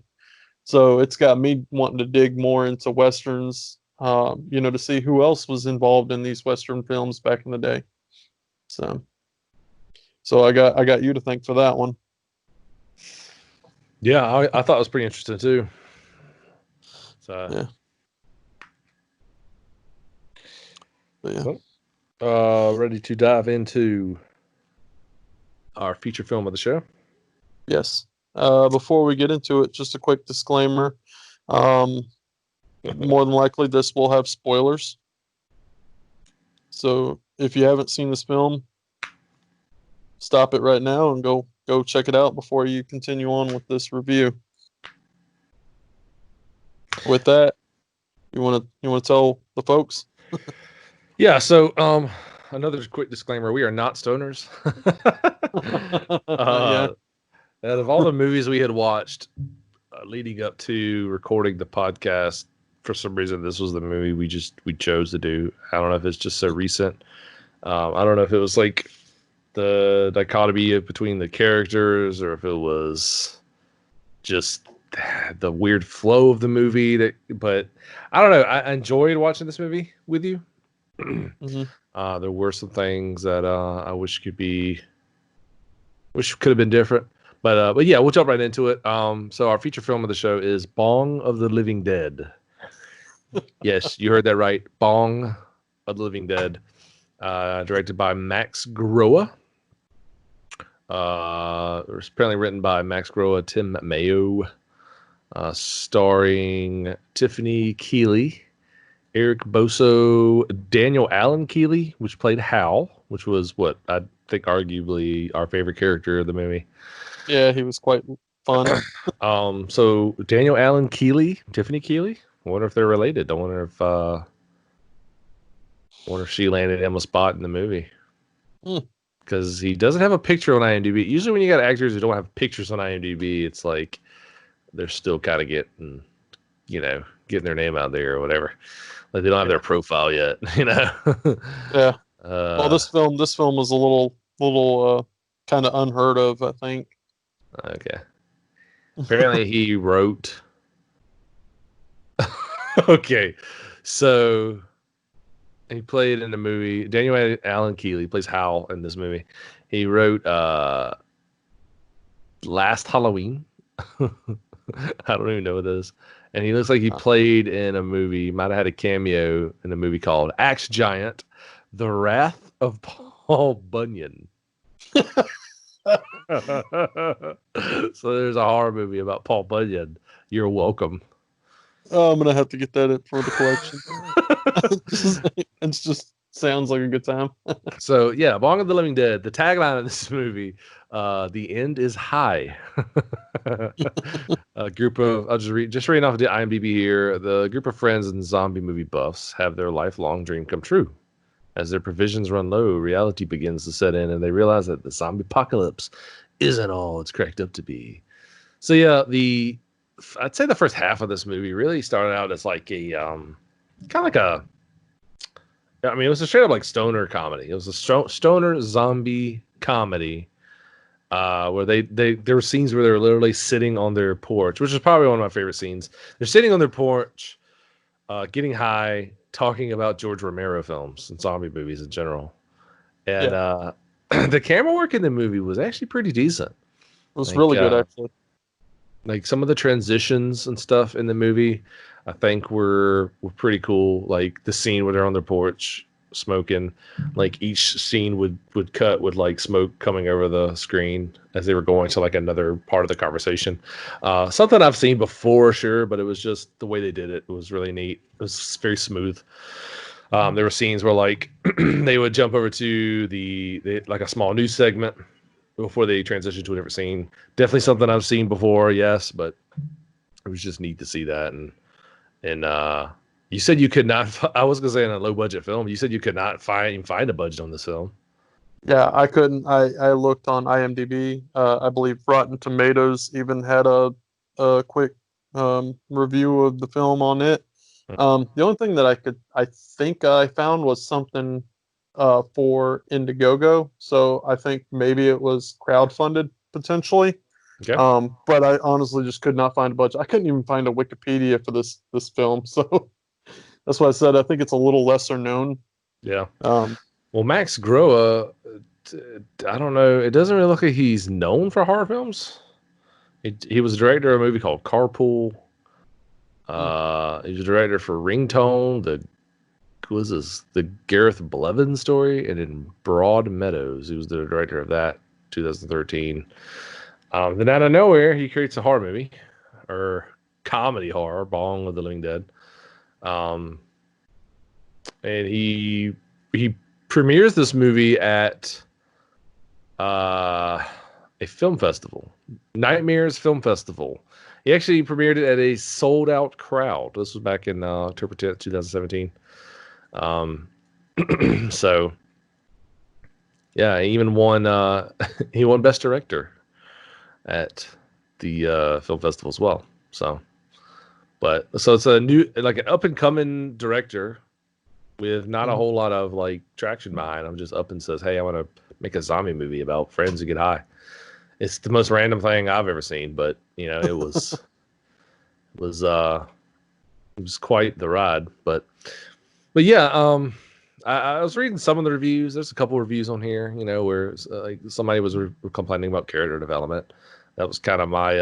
So it's got me wanting to dig more into westerns, to see who else was involved in these western films back in the day. So, I got you to thank for that one. Yeah, I thought it was pretty interesting too. So Yeah. But yeah. So, ready to dive into our feature film of the show? Yes. Before we get into it, just a quick disclaimer. More than likely, this will have spoilers. So if you haven't seen this film, stop it right now and go check it out before you continue on with this review. With that, you want to tell the folks? Yeah. So another quick disclaimer: we are not stoners. Yeah. Out of all the movies we had watched leading up to recording the podcast, for some reason this was the movie we chose to do. I don't know if it's just so recent. I don't know if it was like the dichotomy between the characters or if it was just the weird flow of the movie. But I don't know. I enjoyed watching this movie with you. Mm-hmm. There were some things that I wish could have been different. But yeah, we'll jump right into it. So our feature film of the show is Bong of the Living Dead. Yes, you heard that right. Bong of the Living Dead. Directed by Max Groa. It was apparently written by Max Groa, Tim Mayo. Starring Tiffany Keeley, Eric Boso, Daniel Allen Keeley, which played Hal, which was what I think arguably our favorite character of the movie. Yeah, he was quite fun. So Daniel Allen Keeley, Tiffany Keeley. I wonder if they're related. I wonder if she landed Emma spot in the movie. Because he doesn't have a picture on IMDb. Usually, when you got actors who don't have pictures on IMDb, it's like they're still kind of getting their name out there or whatever. Like they don't have their profile yet, Yeah. Well, this film was a little kind of unheard of, I think. Okay. Apparently, he wrote. Okay, so he played in the movie. Daniel Allen Keeley plays Hal in this movie. He wrote Last Halloween. I don't even know what it is. And he looks like he played in a movie, might have had a cameo in a movie called Axe Giant, The Wrath of Paul Bunyan. So there's a horror movie about Paul Bunyan. You're welcome. Oh, I'm gonna have to get that for the collection. It's just Sounds like a good time. So yeah, Bong of the Living Dead. The tagline of this movie, "The end is high." A group of I'll just reading off the IMDb here. The group of friends and zombie movie buffs have their lifelong dream come true. As their provisions run low, reality begins to set in, and they realize that the zombie apocalypse isn't all it's cracked up to be. So yeah, I'd say the first half of this movie really started out as like a kind of like a I mean, it was a straight up like stoner comedy. It was a stoner zombie comedy where there were scenes where they were literally sitting on their porch, which is probably one of my favorite scenes. They're sitting on their porch, getting high, talking about George Romero films and zombie movies in general. And Yeah, it the camera work in the movie was actually pretty decent. was Like really good actually. like some of the transitions and stuff in the movie, I think were pretty cool. Like the scene where they're on their porch smoking, like each scene would cut with like smoke coming over the screen as they were going to like another part of the conversation. Something I've seen before, sure, but it was just the way they did it. It was really neat. It was very smooth. There were scenes where like they would jump over to like a small news segment before they transitioned to a different scene. Definitely something I've seen before, yes, but it was just neat to see that. And you said you could not. I was gonna say in a low budget film. You said you could not find a budget on this film. Yeah, I couldn't. I looked on IMDb. I believe Rotten Tomatoes even had a quick review of the film on it. The only thing that I think I found was something for Indiegogo. So I think maybe it was crowdfunded potentially. Okay. But I honestly just could not find a budget. I couldn't even find a Wikipedia for this film. So that's why I said I think it's a little lesser known. Yeah. Um, Well, Max Groa, I don't know. It doesn't really look like he's known for horror films. He was a director of a movie called Carpool. He was a director for Ringtone, the Gareth Blevins story, and in Broad Meadows, he was the director of that, 2013. Then out of nowhere, he creates a horror movie or comedy horror, Bong of the Living Dead. And he premieres this movie at a film festival, Nightmares Film Festival. He actually premiered it at a sold out crowd. This was back in October 10th, 2017. So yeah, he even won he won Best Director at the film festival as well. So it's a new, like an up and coming director with not a whole lot of like traction behind him. Just up and says, "Hey, I want to make a zombie movie about friends who get high." It's the most random thing I've ever seen, but you know, it was it was quite the ride. But yeah, I was reading some of the reviews. There's a couple of reviews on here, you know, where like somebody was complaining about character development. That was kind of my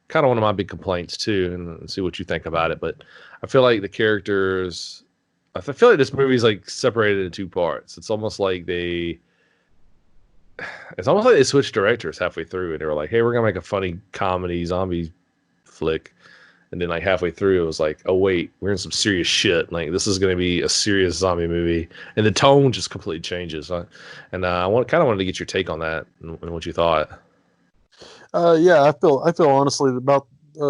kind of one of my big complaints too, and see what you think about it. But I feel like the characters, I feel like this movie's like separated into two parts. It's almost like they switched directors halfway through, and they were like, "Hey, we're gonna make a funny comedy zombie flick." And then like halfway through, it was like, "Oh wait, we're in some serious shit. Like this is going to be a serious zombie movie," and the tone just completely changes. I wanted to get your take on that and what you thought. Yeah, I feel honestly about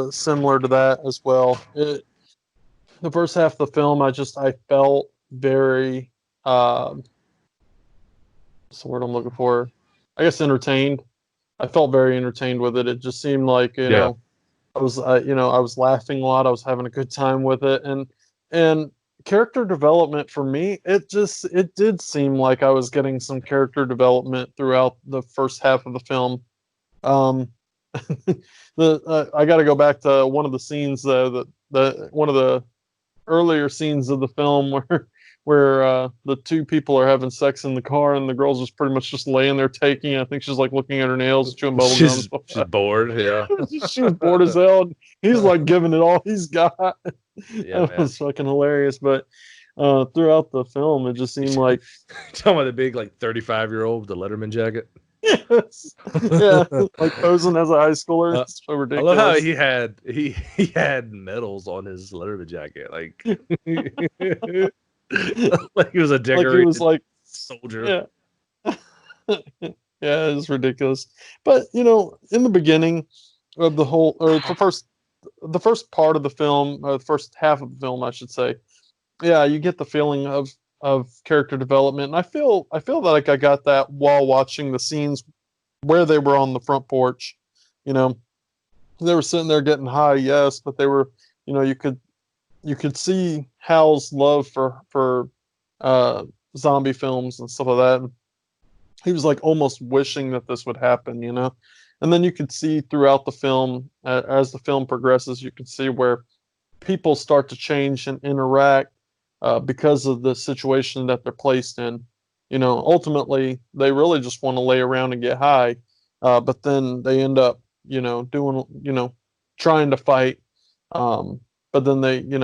similar to that as well. The first half of the film, I felt very what's the word I'm looking for? I guess entertained. I felt very entertained with it. It just seemed like Yeah, I was laughing a lot. I was having a good time with it, and character development for me, it did seem like I was getting some character development throughout the first half of the film. Um, I got to go back to one of the scenes, the one of the earlier scenes of the film where the two people are having sex in the car and the girl's just pretty much just laying there taking. I think she's like looking at her nails, chewing bubble gum. she's bored. Yeah, She was bored as hell. And he's like giving it all he's got. yeah, That man. was fucking hilarious. But throughout the film, it just seemed like Talking about the big like 35-year-old with the Letterman jacket. yes, yeah, like posing as a high schooler. Uh, It's so I love how ridiculous. he had medals on his Letterman jacket. Like Like he was a Like he was decorated like, soldier. yeah. Yeah, it's ridiculous. But in the beginning of the whole, or the first part of the film, the first half of the film, I should say, yeah, you get the feeling of character development, and I feel like I got that while watching the scenes where they were on the front porch. You know, they were sitting there getting high, yes, but they were, you could see Hal's love for uh, zombie films and stuff like that. And he was like almost wishing that this would happen. And then you could see throughout the film, as the film progresses, you can see where people start to change and interact because of the situation that they're placed in. Ultimately, they really just want to lay around and get high, but then they end up, doing, trying to fight. Um, but then they, in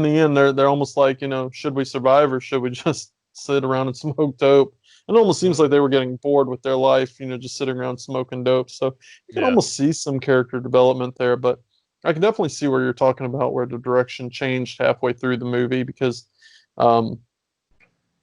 the end, they're almost like, should we survive or should we just sit around and smoke dope? It almost seems like they were getting bored with their life, just sitting around smoking dope. So you can Yeah. almost see some character development there, but I can definitely see where you're talking about where the direction changed halfway through the movie because um,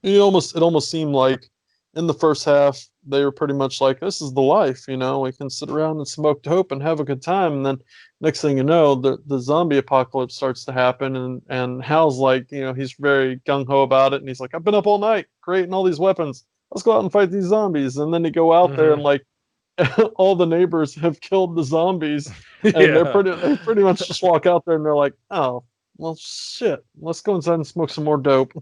it almost seemed like in the first half they were pretty much like, this is the life, we can sit around and smoke dope and have a good time. And then next thing you know, the zombie apocalypse starts to happen, and Hal's like, he's very gung-ho about it, and he's like, I've been up all night creating all these weapons, let's go out and fight these zombies. And then they go out there and Hmm. like all the neighbors have killed the zombies, and Yeah. they pretty much just walk out there and they're like, oh, well, shit, let's go inside and smoke some more dope.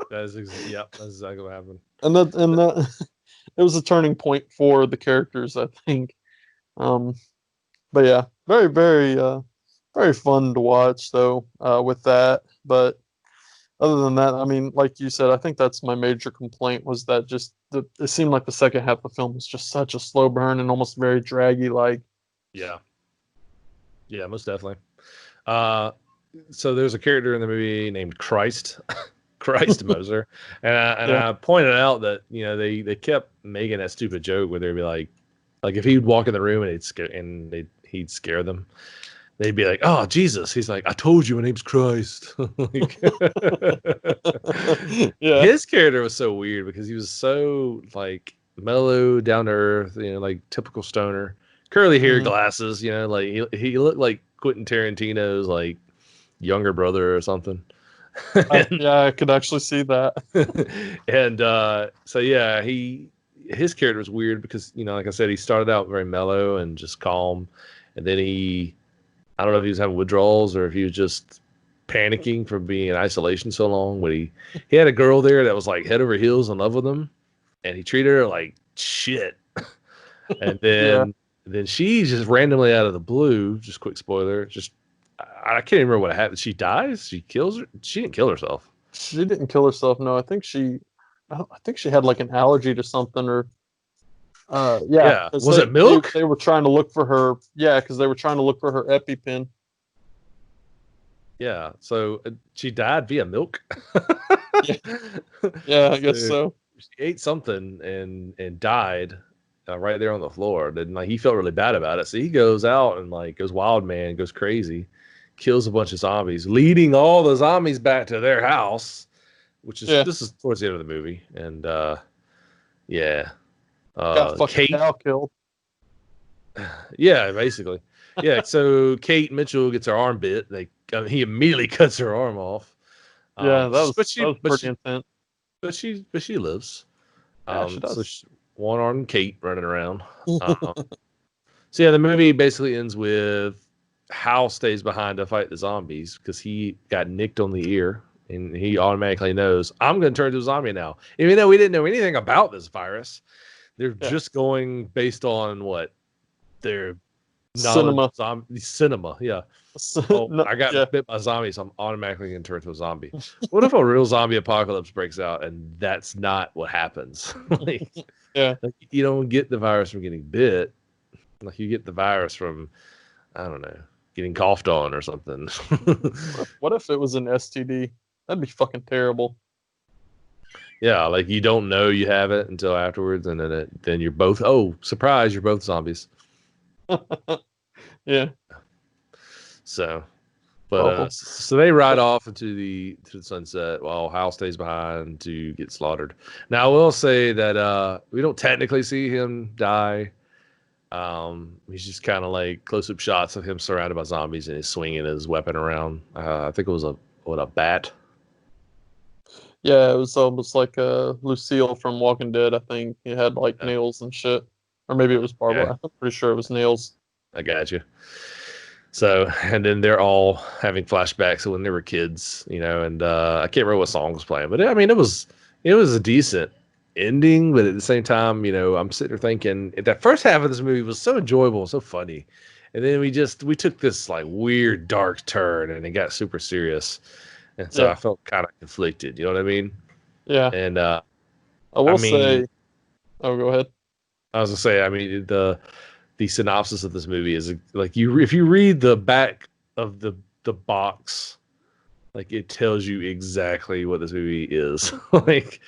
Yep, that's exactly what happened. And that it was a turning point for the characters, I think. um but yeah, very, very very fun to watch though, with that. But other than that, I mean, like you said, I think that's my major complaint, was that it seemed like the second half of the film was just such a slow burn and almost very draggy like. Yeah. Yeah, most definitely. Uh, so there's a character in the movie named Christ, Christ Moser, and Yeah. I pointed out that they kept making that stupid joke where they'd be like if he'd walk in the room and he'd scare them, they'd be like, "Oh Jesus!" He's like, "I told you my name's Christ." Like, Yeah. his character was so weird because he was so like mellow, down to earth, like typical stoner, curly hair, Hmm. glasses, like he looked like Quentin Tarantino's like younger brother or something. and Yeah, I could actually see that. and so yeah, his character was weird because like I said, he started out very mellow and just calm, and then I don't know if he was having withdrawals or if he was just panicking from being in isolation so long. But he had a girl there that was like head over heels in love with him, and he treated her like shit. And Yeah, then she just randomly out of the blue, just quick spoiler, just I can't even remember what happened. She dies. She kills her. She didn't kill herself. she didn't kill herself. No, I think she had like an allergy to something, or yeah, Yeah. because Was they, it they milk? they were trying to look for her. Yeah, because they were trying to look for her EpiPen. Yeah. So she died via milk. Yeah, yeah, I guess So so. she ate something and died right there on the floor. Then like he felt really bad about it, so he goes out and like goes wild man, goes crazy, kills a bunch of zombies, leading all the zombies back to their house. Yeah, This is towards the end of the movie, and yeah, got fucking Kate, cow killed. yeah, basically, yeah. So Kate Mitchell gets her arm bit. He immediately cuts her arm off. Yeah, that But was that she, was pretty intense. but she lives. Yeah, she So does. one armed Kate running around. So yeah, the movie basically ends with Hal stays behind to fight the zombies because he got nicked on the ear, and he automatically knows I'm going to turn into a zombie now. Even though we didn't know anything about this virus, they're Yeah, just going based on what their knowledge cinema. of zombie cinema. Yeah. Oh, No, I got yeah. bit by zombies. So I'm automatically going to turn into a zombie. What if a real zombie apocalypse breaks out and that's not what happens? like, Yeah. like you don't get the virus from getting bit. Like you get the virus from I don't know, getting coughed on or something. What if it was an STD? That'd be fucking terrible. Yeah, like you don't know you have it until afterwards, and then you're both surprise, you're both zombies. Yeah. So But Awful. so they ride off to the sunset while Hal stays behind to get slaughtered. Now I will say that we don't technically see him die. He's just kind of like close-up shots of him surrounded by zombies and he's swinging his weapon around. I think it was a bat. Yeah, it was almost like Lucille from Walking Dead. I think he had like Uh, nails and shit, or maybe it was yeah, barbara. I'm pretty sure it was nails. I got you. So, and then they're all having flashbacks of when they were kids, and I can't remember what song was playing, but I mean, it was a decent ending, but at the same time, I'm sitting there thinking that first half of this movie was so enjoyable, so funny, and then we took this like weird dark turn, and it got super serious, and so I Yeah, felt kind of conflicted. You know what I mean? yeah. And I I will mean, say. Oh, go ahead. I was gonna say, I mean, the synopsis of this movie is like if you read the back of the box, like it tells you exactly what this movie is. Like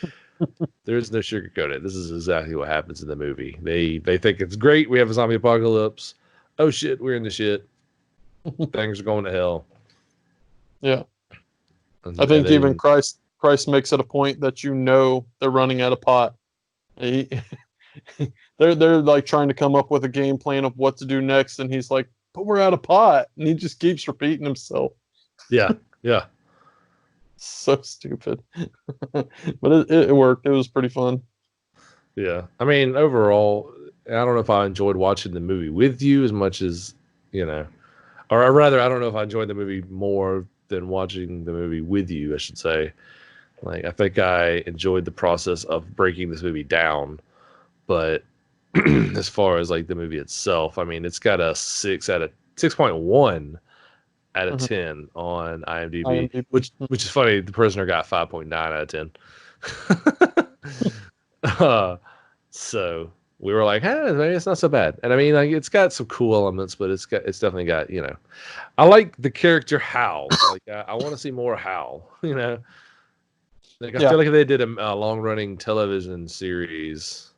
there's no sugarcoat it. This is exactly what happens in the movie. They think it's great. We have a zombie apocalypse. Oh shit, we're in the shit. Things are going to hell. Yeah, I And think even then Christ makes it a point that they're running out of pot. He, they're like trying to come up with a game plan of what to do next, and he's like, "But we're out of pot," and he just keeps repeating himself. yeah, yeah, So stupid, but it worked. It was pretty fun. yeah. I mean, overall, I don't know if I enjoyed watching the movie with you as much as you know, or rather, I don't know if I enjoyed the movie more than watching the movie with you, I should say. Like, I think I enjoyed the process of breaking this movie down, but as far as like the movie itself, I mean, it's got a 6.1 out of Mhm. 10 on IMDb, IMDb. which is funny. The Prisoner got 5.9 out of 10. uh, so we were like, hey, maybe it's not so bad. And I mean, like, it's got some cool elements, but it's definitely got, I like the character Hal. Like, I want to see more Hal. Like I Yeah, feel like if they did a long running television series,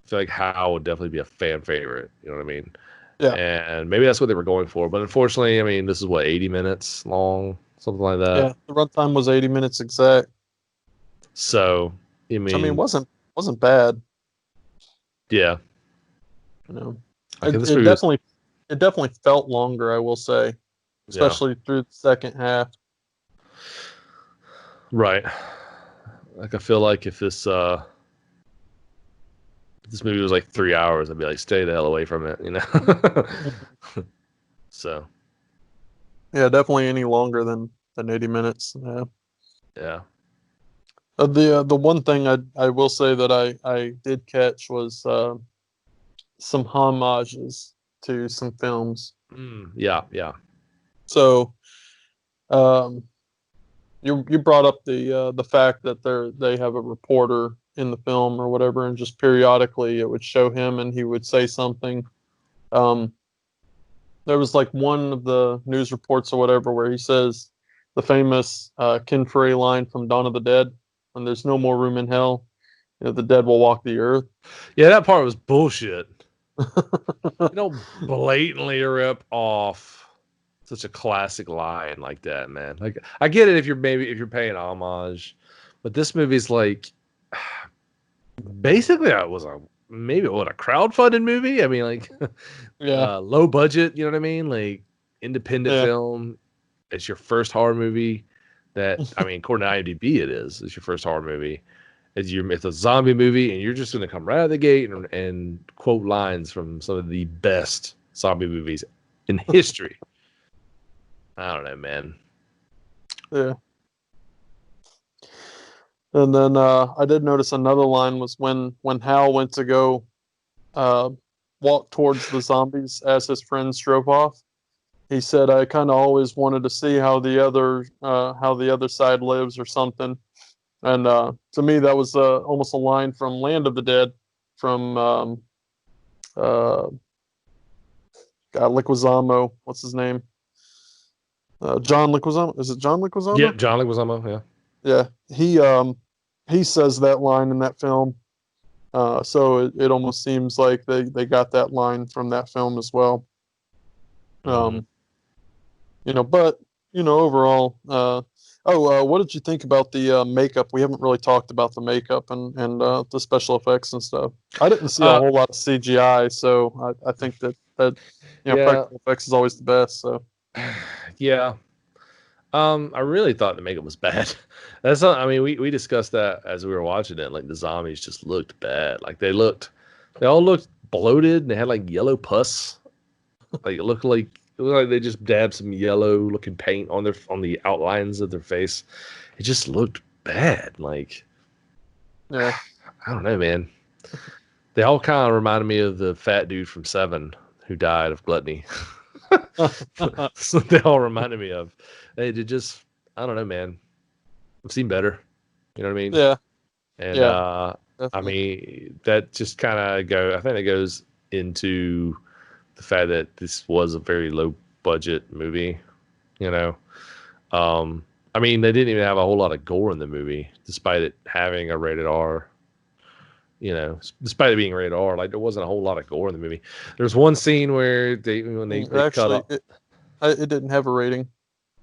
I feel like Hal would definitely be a fan favorite. You know what I mean? yeah, And maybe that's what they were going for. But unfortunately, I mean, this is what 80 minutes long, something like that. yeah. The runtime was 80 minutes exact, So I which I mean mean, wasn't bad. yeah, You know, like it, this it movie was, definitely it definitely felt longer. I will say, yeah, especially through the second half. right. Like I feel like if this movie was like 3 hours, I'd be like, stay the hell away from it. So Yeah, definitely any longer than 80 minutes. Yeah. yeah, The one thing I will say that I did catch was some homages to some films. yeah, yeah, So um, you brought up the fact that they have a reporter in the film or whatever, and just periodically it would show him and he would say something. Um, there was like one of the news reports or whatever where he says the famous Ken Furry line from Dawn of the Dead, "When there's no more room in hell, the dead will walk the earth." yeah. That part was bullshit. You don't blatantly rip off such a classic line like that, man. Like I get it if you're paying homage, but this movie's like basically it was a crowdfunded movie. I mean, like Yeah, low budget. You know what I mean? Like independent yeah, film. It's your first horror movie. That I mean, according to IMDb, it is. It's your first horror movie. It's a zombie movie, and you're just going to come right out of the gate and quote lines from some of the best zombie movies in history. I don't know, man. yeah. And then I did notice another line was when Hal went to go uh, walk towards the zombies as his friends drove off. He said, "I kind of always wanted to see how the other side lives or something." And to me, that was almost a line from Land of the Dead, from uh, God, Leguizamo. What's his name? John Leguizamo. Is it John Leguizamo? Yep, John Leguizamo. Yeah. Yeah, he says that line in that film. So it almost seems like they got that line from that film as well. Hmm. Um, but overall, what did you think about the makeup? We haven't really talked about the makeup and the special effects and stuff. I didn't see a Uh, whole lot of CGI, so I think that yeah, practical effects is always the best. So yeah. I really thought the makeup was bad. That's not, I mean, we discussed that as we were watching it. Like the zombies just looked bad. Like they all looked bloated and they had like yellow pus. Like it looked like they just dabbed some yellow looking paint on the outlines of their face. It just looked bad. Like yeah, I don't know, man. They all kind of reminded me of the fat dude from Seven who died of gluttony. That's what they all reminded me of. They did just, I don't know, man. I've seen better. You know what I mean? yeah, And yeah, I definitely. mean that just kind of I think it goes into the fact that this was a very low budget movie. You know, I mean they didn't even have a whole lot of gore in the movie, despite it having a rated R. Despite it being rated R, like there wasn't a whole lot of gore in the movie. There's one scene where they cut Actually, up. it didn't have a rating.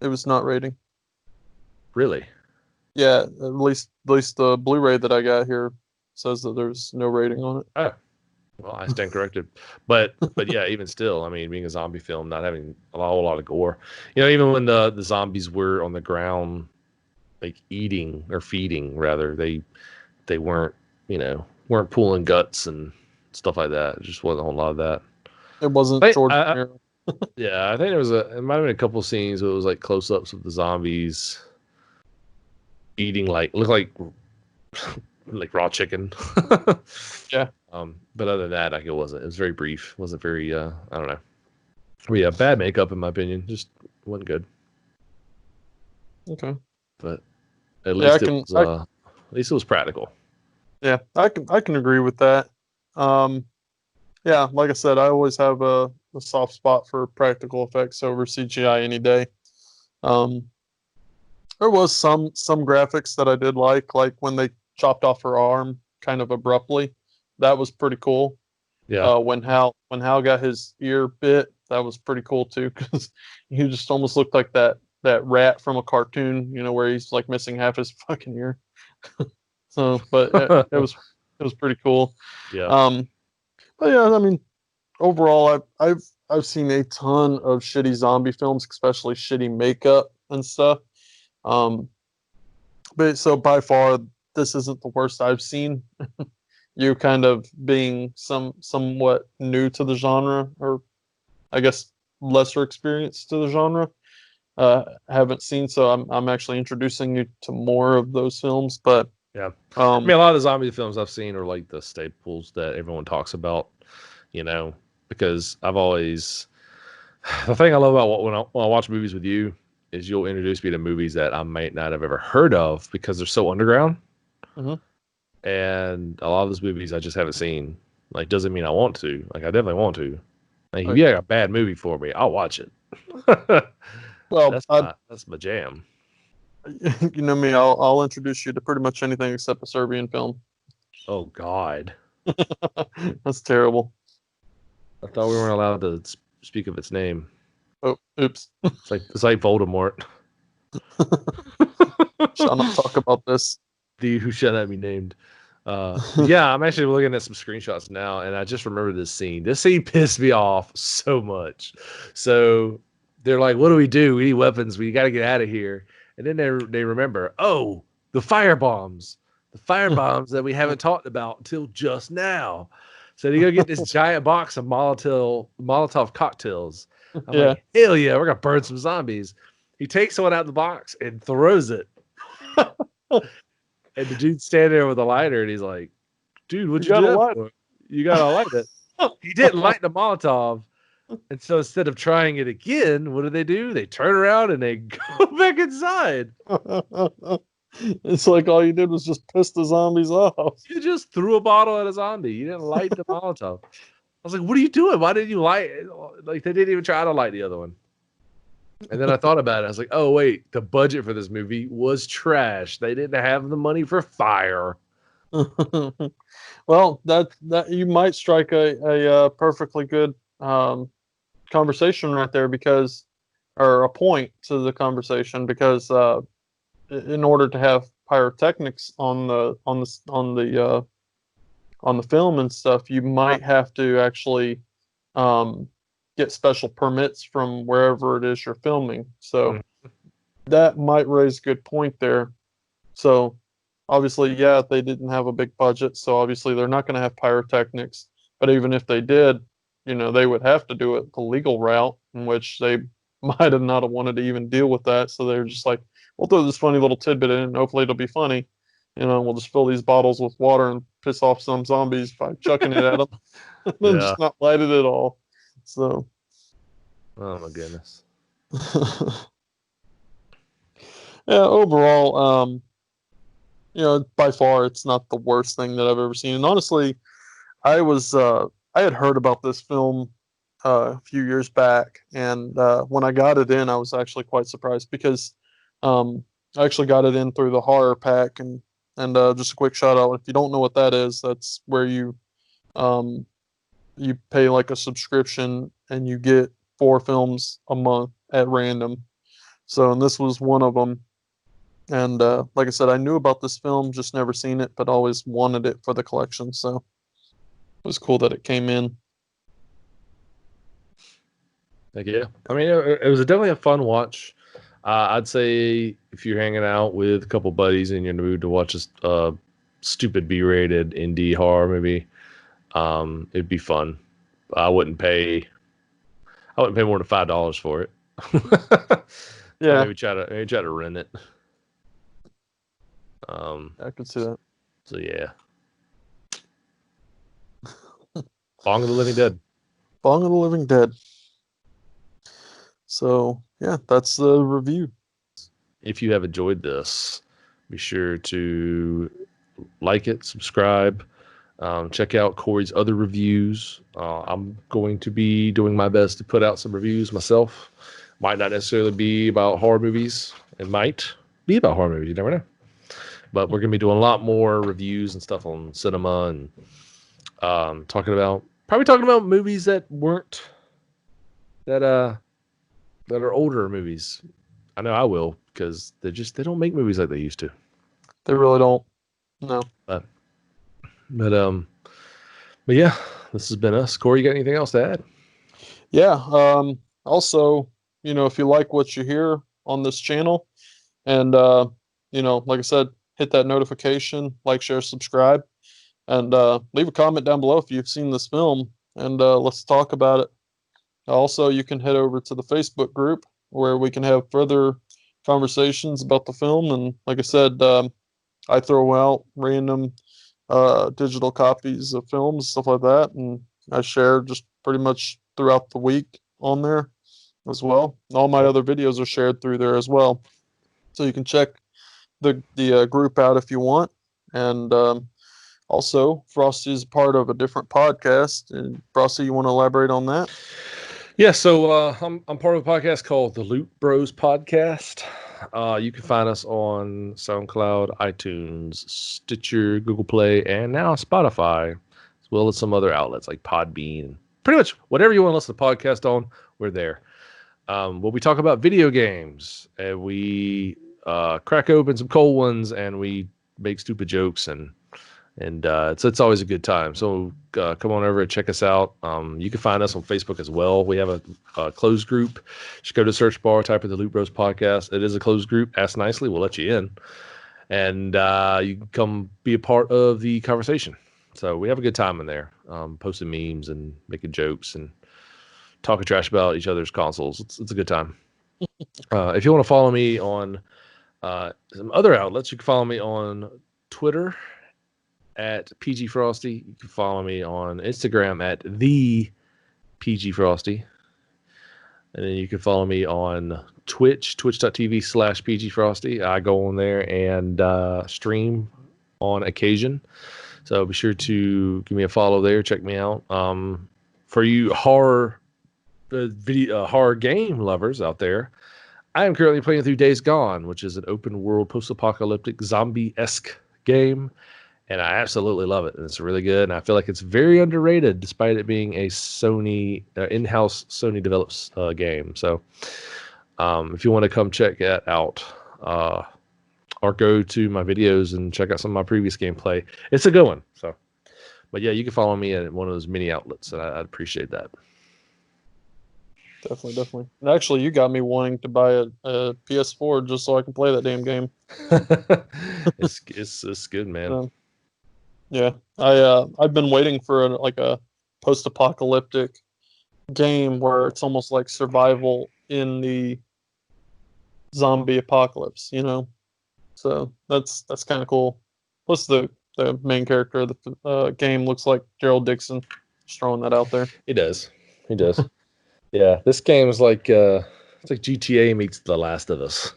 It was not rating. Really? Yeah, at least the Blu-ray that I got here says that there's no rating on it. Oh, well, I stand corrected. But yeah, even still, I mean, being a zombie film, not having whole lot of gore. Even when the zombies were on the ground, like eating or feeding, rather, they weren't, weren't pulling guts and stuff like that. It just wasn't a whole lot of that. It wasn't But George Romero. yeah, I think it might have been a couple scenes where it was like close ups of the zombies eating look like like raw chicken. Yeah. But other than that, like it wasn't. It was very brief. It wasn't very. I don't know. But yeah, bad makeup in my opinion. Just wasn't good. Okay. But at Yeah, I least it can. was. At least it was practical. Yeah, I can agree with that. Um, yeah, like I said, I always have a soft spot for practical effects over CGI any day. Um, there was some graphics that I did like when they chopped off her arm kind of abruptly. That was pretty cool. Yeah. When Hal got his ear bit, that was pretty cool too, because he just almost looked like that rat from a cartoon, where he's like missing half his fucking ear. So, but it was pretty cool. Yeah. Um, but yeah, I mean, overall, I've seen a ton of shitty zombie films, especially shitty makeup and stuff. Um, but so by far, this isn't the worst I've seen. You kind of being somewhat new to the genre, or I guess lesser experienced to the genre. Haven't seen, so I'm actually introducing you to more of those films. But Yeah. I um, mean, a lot of the zombie films I've seen are like the staples that everyone talks about. You know, because I've always the thing I love about when I watch movies with you is you'll introduce me to movies that I might not have ever heard of because they're so underground. mhm. And a lot of those movies I just haven't seen. Like, doesn't mean I want to. Like, I definitely want to. Like, if Right. you got a bad movie for me, I'll watch it. Well, That's my jam. you know me, I'll introduce you to pretty much anything except a Serbian film. Oh God, That's terrible. I thought we weren't allowed to speak of its name. Oh, oops. It's like Voldemort, Shall not talk about this. the who shall not be named. But yeah, I'm actually looking at some screenshots now, and I just remember this scene. This scene pissed me off so much. So they're like, "What do we do? We need weapons. We got to get out of here." And then they remember, oh, the fire bombs that we haven't talked about until just now. So they go get this giant box of Molotov cocktails. I'm Yeah. like, hell yeah, we're gonna burn some zombies. He takes one out of the box and throws it. And the dude's standing there with a lighter, and he's like, "Dude, what'd You you do got a that lot. for? You gotta light it." He didn't light the Molotov, and so instead of trying it again, what do? They turn around and they go back inside. It's like all you did was just piss the zombies off. You just threw a bottle at a zombie. You didn't light the Molotov. I was like, "What are you doing? Why didn't you light it?" Like they didn't even try to light the other one. And then I thought about it. I was like, "Oh wait, the budget for this movie was trash. They didn't have the money for fire." Well, that you might strike a perfectly good conversation right there, because or a point to the conversation because in order to have pyrotechnics on the film and stuff, you might have to actually um, get special permits from wherever it is you're filming. So Mm. that might raise a good point there. So obviously, yeah, they didn't have a big budget, so obviously they're not going to have pyrotechnics. But even if they did, they would have to do it the legal route, in which they might have not have wanted to even deal with that. So they're just like, we'll throw this funny little tidbit in, and hopefully it'll be funny. We'll just fill these bottles with water and piss off some zombies by chucking it at them, and then Yeah. just not light it at all. So, Oh my goodness. yeah, overall, by far, it's not the worst thing that I've ever seen. And honestly, I had heard about this film a few years back, and when I got it in, I was actually quite surprised because I actually got it in through the horror pack, and just a quick shout out, if you don't know what that is, that's where um, you pay like a subscription and you get 4 films a month at random. So, and this was one of them. And like I said, I knew about this film, just never seen it, but always wanted it for the collection. So it was cool that it came in. Like, yeah. I mean, it was definitely a fun watch. I'd say if you're hanging out with a couple buddies and you're in the mood to watch a stupid B-rated indie horror movie, it'd be fun. I wouldn't pay. I wouldn't pay more than $5 for it. Yeah, maybe try to rent it. I could see that. So yeah, Bong of the Living Dead. Bong of the Living Dead. So yeah, that's the review. If you have enjoyed this, be sure to like it, subscribe, check out Corey's other reviews. I'm going to be doing my best to put out some reviews myself. Might not necessarily be about horror movies. It might be about horror movies. You never know. But we're going to be doing a lot more reviews and stuff on cinema and talking about movies that weren't that are older movies. I know I will because they don't make movies like they used to. They really don't. No. But but um but yeah, this has been us. Corey, you got anything else to add? Yeah. Also, if you like what you hear on this channel, and like I said, hit that notification, like, share, subscribe, and leave a comment down below if you've seen this film, and let's talk about it. Also, you can head over to the Facebook group where we can have further conversations about the film. And like I said, I throw out random digital copies of films, stuff like that, and I share just pretty much throughout the week on there as well. All my other videos are shared through there as well, so you can check the group out if you want. And also, Frosty is part of a different podcast. And Frosty, you want to elaborate on that? Yeah, so I'm part of a podcast called the Loot Bros Podcast. You can find us on SoundCloud, iTunes, Stitcher, Google Play, and now Spotify, as well as some other outlets like Podbean. Pretty much whatever you want to listen to podcast on, we're there. Well, we talk about video games, and we crack open some cold ones, and we make stupid jokes, and it's always a good time. So come on over and check us out. You can find us on Facebook as well. We have a closed group. Just go to the search bar, type in the Loot Bros Podcast. It is a closed group. Ask nicely, we'll let you in, and you can come be a part of the conversation. So we have a good time in there, posting memes and making jokes and talking trash about each other's consoles. It's a good time. If you want to follow me on some other outlets, you can follow me on Twitter at PG Frosty. You can follow me on Instagram at the PG Frosty. And then you can follow me on Twitch, twitch.tv/PG Frosty. I go on there and stream on occasion. So be sure to give me a follow there. Check me out. For you horror game lovers out there, I am currently playing through Days Gone, which is an open world post-apocalyptic zombie-esque game. And I absolutely love it. And it's really good. And I feel like it's very underrated, despite it being a Sony in-house Sony developed game. So If you want to come check that out, or go to my videos and check out some of my previous gameplay, it's a good one. So, but yeah, you can follow me at one of those mini outlets, and I'd appreciate that. Definitely. And actually, you got me wanting to buy a PS4 just so I can play that damn game. It's good, man. Yeah, I've been waiting for a post-apocalyptic game where it's almost like survival in the zombie apocalypse, you know. So that's kind of cool. Plus, the main character of the game looks like Gerald Dixon. Just throwing that out there. He does. He does. Yeah, this game is like it's like GTA meets The Last of Us,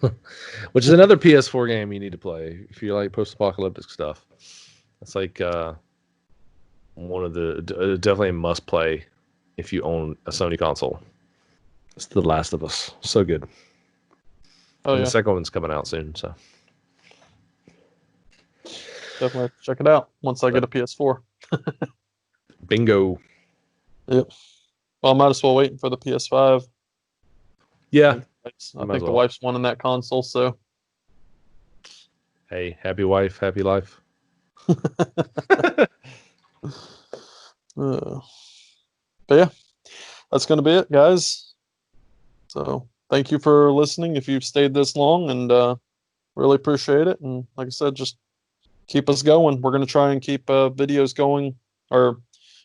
which is another PS4 game you need to play if you like post-apocalyptic stuff. It's like one of the definitely a must play if you own a Sony console. It's The Last of Us. So good. Oh And yeah, the second one's coming out soon, so definitely have to check it out once I get a PS4. bingo. Yep. Well, I might as well wait for the PS5. Yeah, I think the wife's wanting that console, so hey, happy wife, happy life. but yeah, that's gonna be it, guys. So thank you for listening. If you've stayed this long, and really appreciate it. And like I said, just keep us going. We're gonna try and keep videos going, or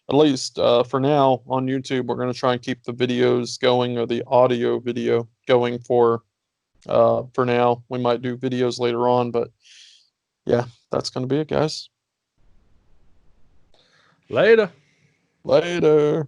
at least for now on YouTube, we're gonna try and keep the videos going or the audio video going for now. We might do videos later on, but yeah, that's gonna be it, guys. Later. Later.